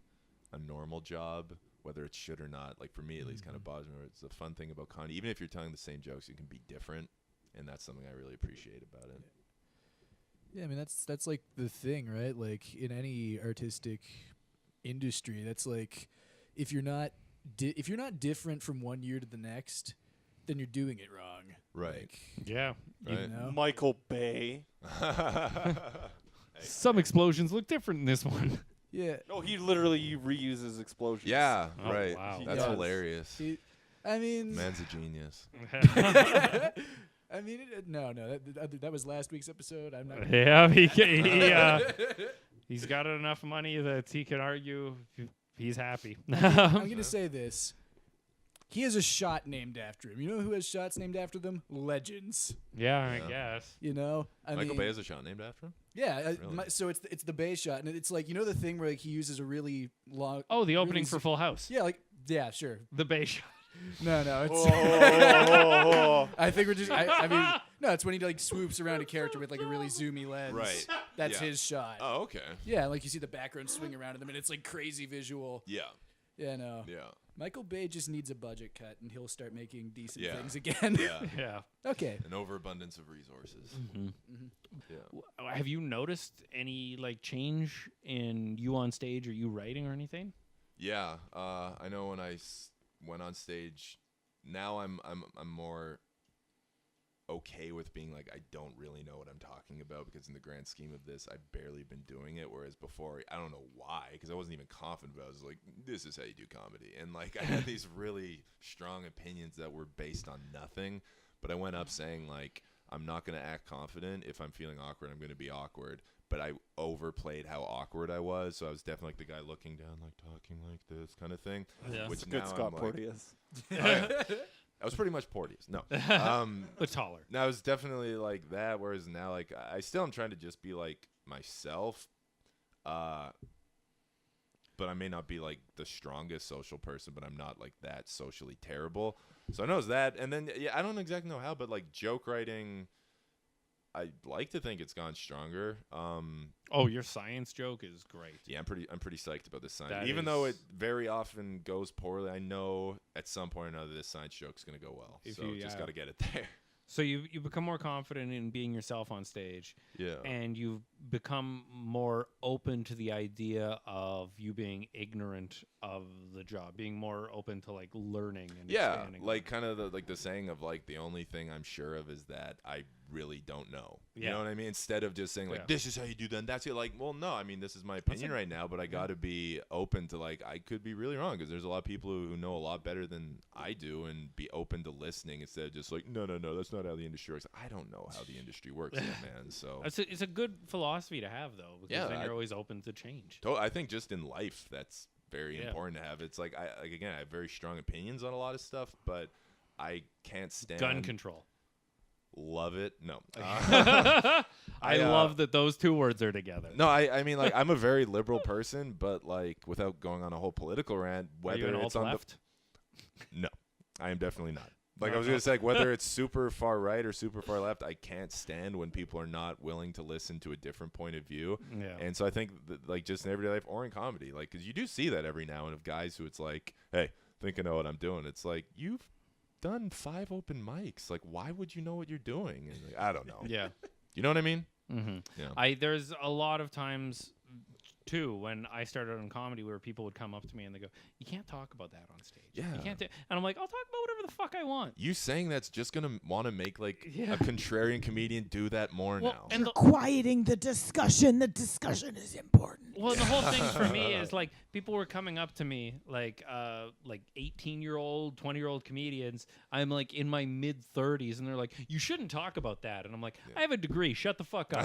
a normal job, whether it should or not, like for me at least, kind of bothers me. It's the fun thing about comedy. Even if you're telling the same jokes, you can be different, and that's something I really appreciate about it. Yeah, I mean that's like the thing, right? Like in any artistic industry, that's like if you're not different from one year to the next, then you're doing it wrong. Right. Like, Yeah. you Right. know? Michael Bay. Some explosions look different in this one. Yeah. No, he literally reuses explosions. Yeah, Oh, right. wow. That's Yes. hilarious. I mean, Man's a genius. I mean, no, that was last week's episode. I'm not. Yeah, he's got enough money that he can argue he's happy. I'm gonna say this. He has a shot named after him. You know who has shots named after them? Legends. Yeah, I Yeah. guess. You know, Michael Bay has a shot named after him? Yeah, Really? so it's the Bay shot, and it's like, you know, the thing where like he uses a really long. Oh, the opening really for Full House. Yeah, yeah, sure. The Bay shot. No, it's. Oh. I think we're just. I mean, no, it's when he like swoops around a character with like a really zoomy lens. Right. That's Yeah. his shot. Oh, okay. Yeah, like you see the background swing around them, and it's like crazy visual. Yeah. Yeah, no. Yeah. Michael Bay just needs a budget cut, and he'll start making decent Yeah. things again. Yeah. Yeah. Okay. An overabundance of resources. Yeah. Have you noticed any like change in you on stage or you writing or anything? Yeah. I know when I went on stage, now I'm more okay with being like, I don't really know what I'm talking about, because in the grand scheme of this, I've barely been doing it. Whereas before, I don't know why, because I wasn't even confident about it. I was like, this is how you do comedy. And like, I had these really strong opinions that were based on nothing. But I went up saying like, I'm not going to act confident. If I'm feeling awkward, I'm going to be awkward. But I overplayed how awkward I was. So I was definitely like the guy looking down, like talking like this kind of thing. Yeah. Which Good now Scott I'm like, Porteous. Oh, yeah. I was pretty much Porteous. No. But taller. No, I was definitely like that. Whereas now, like, I still am trying to just be like myself. But I may not be like the strongest social person, but I'm not like that socially terrible. So I know it's that. And then, yeah, I don't exactly know how, but like joke writing, I like to think it's gone stronger. Oh, your science joke is great. Yeah, I'm pretty psyched about this science. That Even though it is- very often goes poorly, I know at some point or another this science joke's gonna go well. If So you- just yeah. got to get it there. So you become more confident in being yourself on stage, Yeah. and you've become more open to the idea of you being ignorant of the job, being more open to like learning and Yeah, expanding. like kind of the saying of like the only thing I'm sure of is that I really don't know. You Yeah. know what I mean? Instead of just saying like Yeah. this is how you do that, that's it. Like, well, no, I mean this is my opinion right now, but I got to be open to like I could be really wrong, because there's a lot of people who know a lot better than I do, and be open to listening instead of just like no, that's not how the industry works. I don't know how the industry works, yet, man. So it's a good philosophy to have though, because Yeah, then I- you're always open to change. I think just in life, that's very Yeah. important to have. It's like again, I have very strong opinions on a lot of stuff, but I can't stand Gun control. Love it. No. I I, love that those two words are together. No, I mean, like, I'm a very liberal person, but, like, without going on a whole political rant, Are whether you an it's alt on left? No, I am definitely not. Like, No, I was no. going to say, like, whether it's super far right or super far left, I can't stand when people are not willing to listen to a different point of view. Yeah. And so I think, that, like, just in everyday life or in comedy, like, because you do see that every now and then of guys who it's like, hey, think I know what I'm doing. It's like, you've done 5 open mics. Like, why would you know what you're doing? And like, I don't know. Yeah. You know what I mean? Mm-hmm. Yeah. There's a lot of times too when I started on comedy where people would come up to me and they go, "You can't talk about that on stage." Yeah. You can't. And I'm like, "I'll talk about whatever the fuck I want." You saying that's just gonna want to make like Yeah. a contrarian comedian do that more Well, now. and the, Quieting the discussion. The discussion is important. Well, the whole thing for me is like people were coming up to me like 18-year-old, 20-year-old comedians. I'm like in my mid-30s, and they're like, "You shouldn't talk about that." And I'm like, "I have a degree. Shut the fuck up."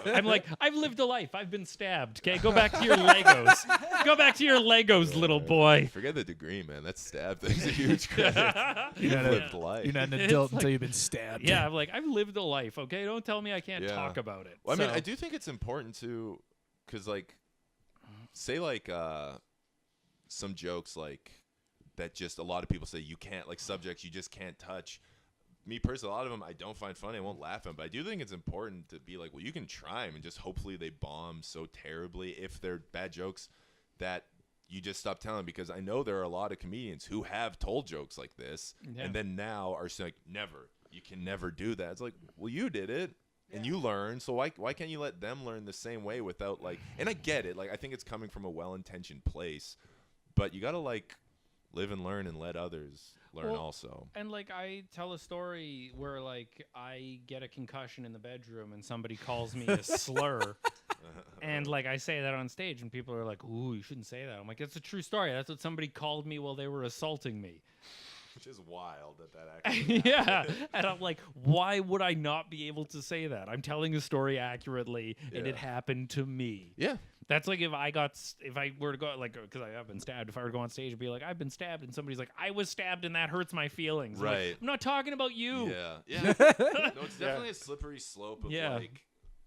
I'm like, "I've lived a life. I've been stabbed. Okay, go back to your Legos. Go back to your Legos, little boy." Forget the degree, man. That stab thing's a huge credit. You've lived life. You're not an adult until you've been stabbed. Yeah, I'm like, I've lived a life. Okay, don't tell me I can't talk about it. Well, I mean, I do think it's important to, because like, say like some jokes like that, just a lot of people say you can't, like subjects you just can't touch. Me personally, a lot of them I don't find funny. I won't laugh at them, but I do think it's important to be like, well, you can try them and just hopefully they bomb so terribly if they're bad jokes that you just stop telling, because I know there are a lot of comedians who have told jokes like this and then now are saying, never, you can never do that. It's like, well, you did it and you learn, so why can't you let them learn the same way without like, and I get it, like I think it's coming from a well-intentioned place, but you gotta like live and learn and let others learn also. And like I tell a story where like I get a concussion in the bedroom and somebody calls me a slur. And like I say that on stage and people are like, "Ooh, you shouldn't say that." I'm like, "It's a true story. That's what somebody called me while they were assaulting me." Which is wild that actually yeah. And I'm like, why would I not be able to say that? I'm telling a story accurately and it happened to me. Yeah. That's like if I were to go, like, because I have been stabbed, if I were to go on stage and be like, "I've been stabbed," and somebody's like, "I was stabbed and that hurts my feelings." I'm Right. like, I'm not talking about you. Yeah. Yeah. No, it's definitely a slippery slope of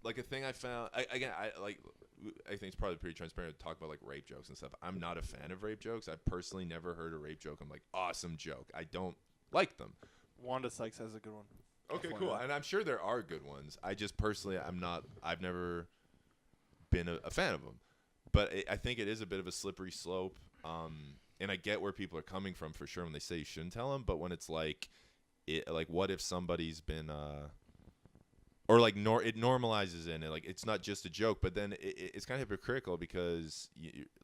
like a thing I found. I think it's probably pretty transparent to talk about like rape jokes and stuff. I'm not a fan of rape jokes. I've personally never heard a rape joke I'm like, awesome joke. I don't like them. Wanda Sykes has a good one. Okay, cool. And I'm sure there are good ones. I just personally, I've never been a fan of them. But I think it is a bit of a slippery slope. And I get where people are coming from for sure when they say you shouldn't tell them. But when it's like, what if somebody's been, or like it normalizes in it, like it's not just a joke, but then it's kind of hypocritical because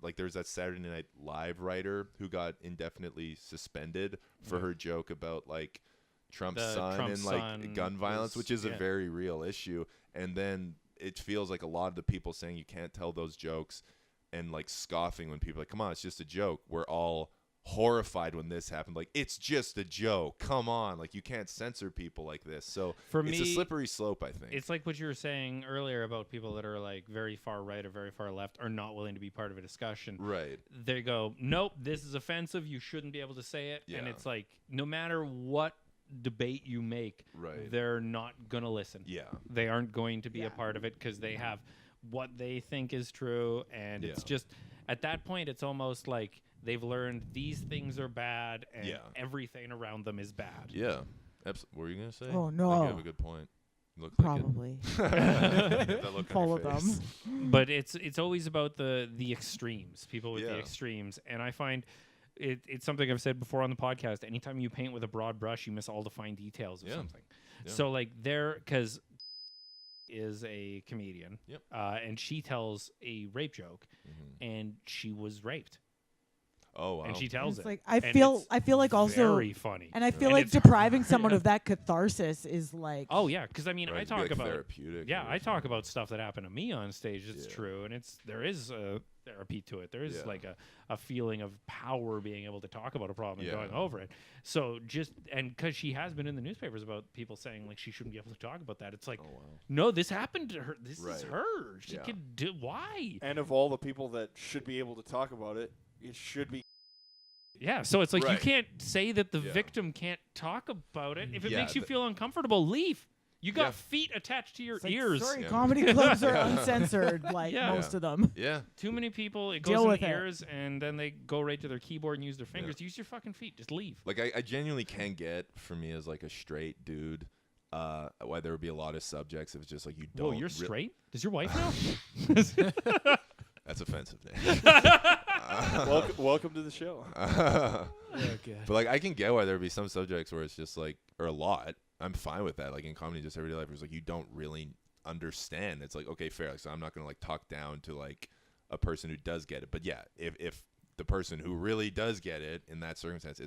like there's that Saturday Night Live writer who got indefinitely suspended for her joke about like Trump's son and like gun violence, which is a very real issue. And then it feels like a lot of the people saying you can't tell those jokes and like scoffing when people are like, come on, it's just a joke. We're all horrified when this happened. Like, it's just a joke. Come on. Like, you can't censor people like this. So for it's me, a slippery slope, I think. It's like what you were saying earlier about people that are like very far right or very far left are not willing to be part of a discussion. Right. They go, nope, this is offensive. You shouldn't be able to say it. Yeah. And it's like, no matter what debate you make, they're not going to listen. Yeah. They aren't going to be a part of it because they have what they think is true. And it's just, at that point, it's almost like they've learned these things are bad and everything around them is bad. Yeah. What were you going to say? Oh, no. I think you have a good point. Looks Probably. Like it. That look Full on of your them. face. But it's always about the extremes, people with the extremes. And I find it's something I've said before on the podcast. Anytime you paint with a broad brush, you miss all the fine details of something. Yeah. So like because is a comedian, and she tells a rape joke, and she was raped. Oh, wow. And she tells it's it. like I feel like also very funny. And I feel like depriving someone of that catharsis is like because I mean I talk about therapeutic. Yeah, I talk about stuff that happened to me on stage. It's true, and there is a therapy to it. There is like a feeling of power being able to talk about a problem and going over it. So and because she has been in the newspapers about people saying like she shouldn't be able to talk about that. It's like, no, this happened to her. This is her. She could do. Why? And of all the people that should be able to talk about it, it should be. Yeah, so it's like you can't say that the victim can't talk about it. If it makes you feel uncomfortable, leave. You got feet attached to your ears. Sorry, comedy clubs are uncensored, like most of them. Yeah. Too many people, it goes in the ears, and then they go right to their keyboard and use their fingers. Use your fucking feet. Just leave. Like, I genuinely can get, for me as, like, a straight dude, why there would be a lot of subjects if it's just, like, you don't... Whoa, you're straight? Does your wife know? That's offensive, Nick. Welcome to the show. But like, I can get why there would be some subjects where it's just like, or a lot. I'm fine with that. Like in comedy, just everyday life, it's like you don't really understand. It's like, okay, fair. Like, so I'm not gonna like talk down to like a person who does get it. But yeah, if the person who really does get it in that circumstance,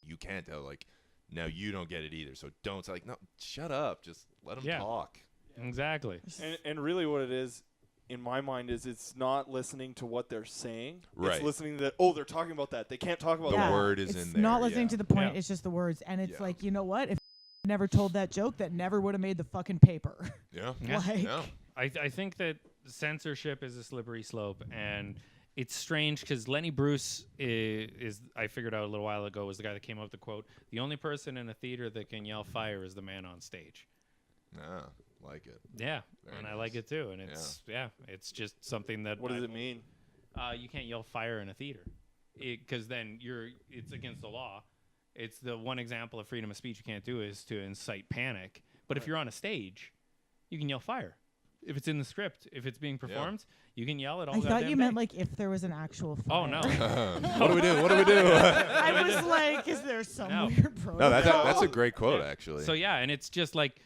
you can't tell like, no, you don't get it either. So don't. It's like, no, shut up. Just let them talk. Exactly. And really, what it is in my mind is it's not listening to what they're saying. Right. It's listening to they're talking about that. They can't talk about The that. word is it's in there. not listening to the point. Yeah. It's just the words. And it's Yeah. like, you know what? If never told that joke, that never would have made the fucking paper. Yeah. Yeah. Like, Yeah. I think that censorship is a slippery slope, and it's strange because Lenny Bruce is I figured out a little while ago was the guy that came up with the quote, "The only person in a theater that can yell fire is the man on stage." Ah, like it. Yeah, Very and I nice. like it too, and it's it's just something that What does it mean? you can't yell fire in a theater because then it's against the law. It's the one example of freedom of speech you can't do is to incite panic. But if you're on a stage, you can yell fire. If it's in the script, if it's being performed, you can yell it all I goddamn thought you meant day. like if there was an actual fire. Oh, no. What do we do? What do we do? I was like, is there some No. weird protocol? No, that's a great quote, actually. So yeah, and it's just like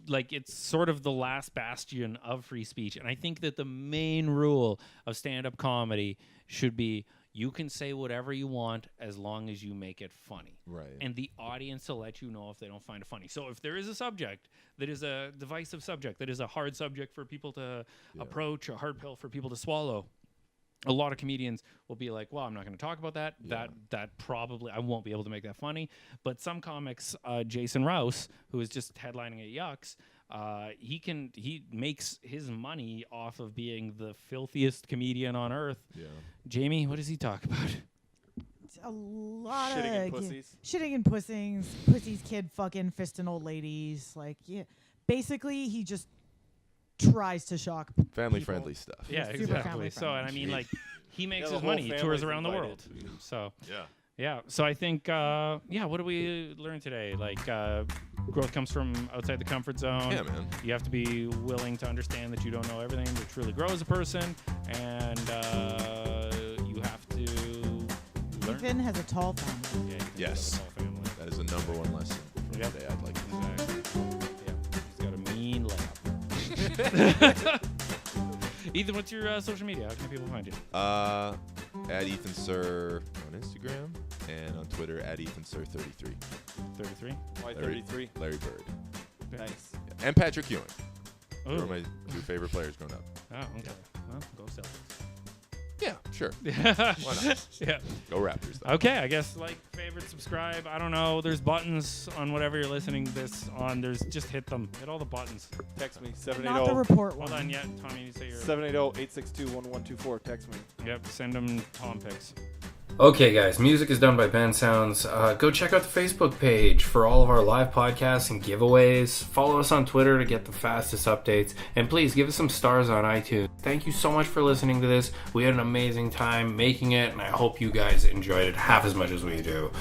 it's sort of the last bastion of free speech. And I think that the main rule of stand-up comedy should be you can say whatever you want as long as you make it funny. Right. And the audience will let you know if they don't find it funny. So if there is a subject that is a divisive subject, that is a hard subject for people to approach, a hard pill for people to swallow, a lot of comedians will be like, well, I'm not going to talk about that. Yeah. That probably, I won't be able to make that funny. But some comics, Jason Rouse, who is just headlining at Yucks, he makes his money off of being the filthiest comedian on earth. Yeah. Jamie, what does he talk about? It's a lot Shitting of in pussies. shitting and pussies, kid fucking fisting old ladies. Like, yeah, basically he just tries to shock Family people. friendly stuff. Yeah, Super exactly. family So, and I mean, friendly. like, he makes the his whole money. He tours family's around the invited. world. So, Yeah. yeah. So I think, what do we learn today? Like, growth comes from outside the comfort zone. Yeah, man. You have to be willing to understand that you don't know everything to truly grow as a person, and you have to learn. Ethan has a tall family. Yeah, you can Yes. have a whole family. That is the number one lesson from Yep. today. I'd like to say. Exactly. Yeah, he's got a mean layup. Ethan, what's your social media? How can people find you? At Ethan Sir on Instagram and on Twitter at Ethan Sir 33. 33. Why 33? Larry Bird. Nice. Yeah. And Patrick Ewing. They were Oh, my two favorite players growing up. okay. Well, go Celtics. Yeah, sure. Why not? Yeah. Go Raptors, though. Okay, I guess like, favorite, subscribe. I don't know. There's buttons on whatever you're listening to this on. There's just hit them. Hit all the buttons. Text me Not the 780 report one. Hold on, yet, Tommy. You say your 780-862-1124. Text me. Yep. Send them Tom pics. Okay, guys, music is done by Ben Sounds. Go check out the Facebook page for all of our live podcasts and giveaways. Follow us on Twitter to get the fastest updates. And please give us some stars on iTunes. Thank you so much for listening to this. We had an amazing time making it, and I hope you guys enjoyed it half as much as we do.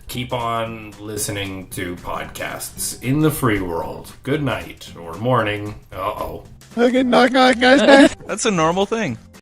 Keep on listening to podcasts in the free world. Good night or morning. Uh-oh. That's a normal thing.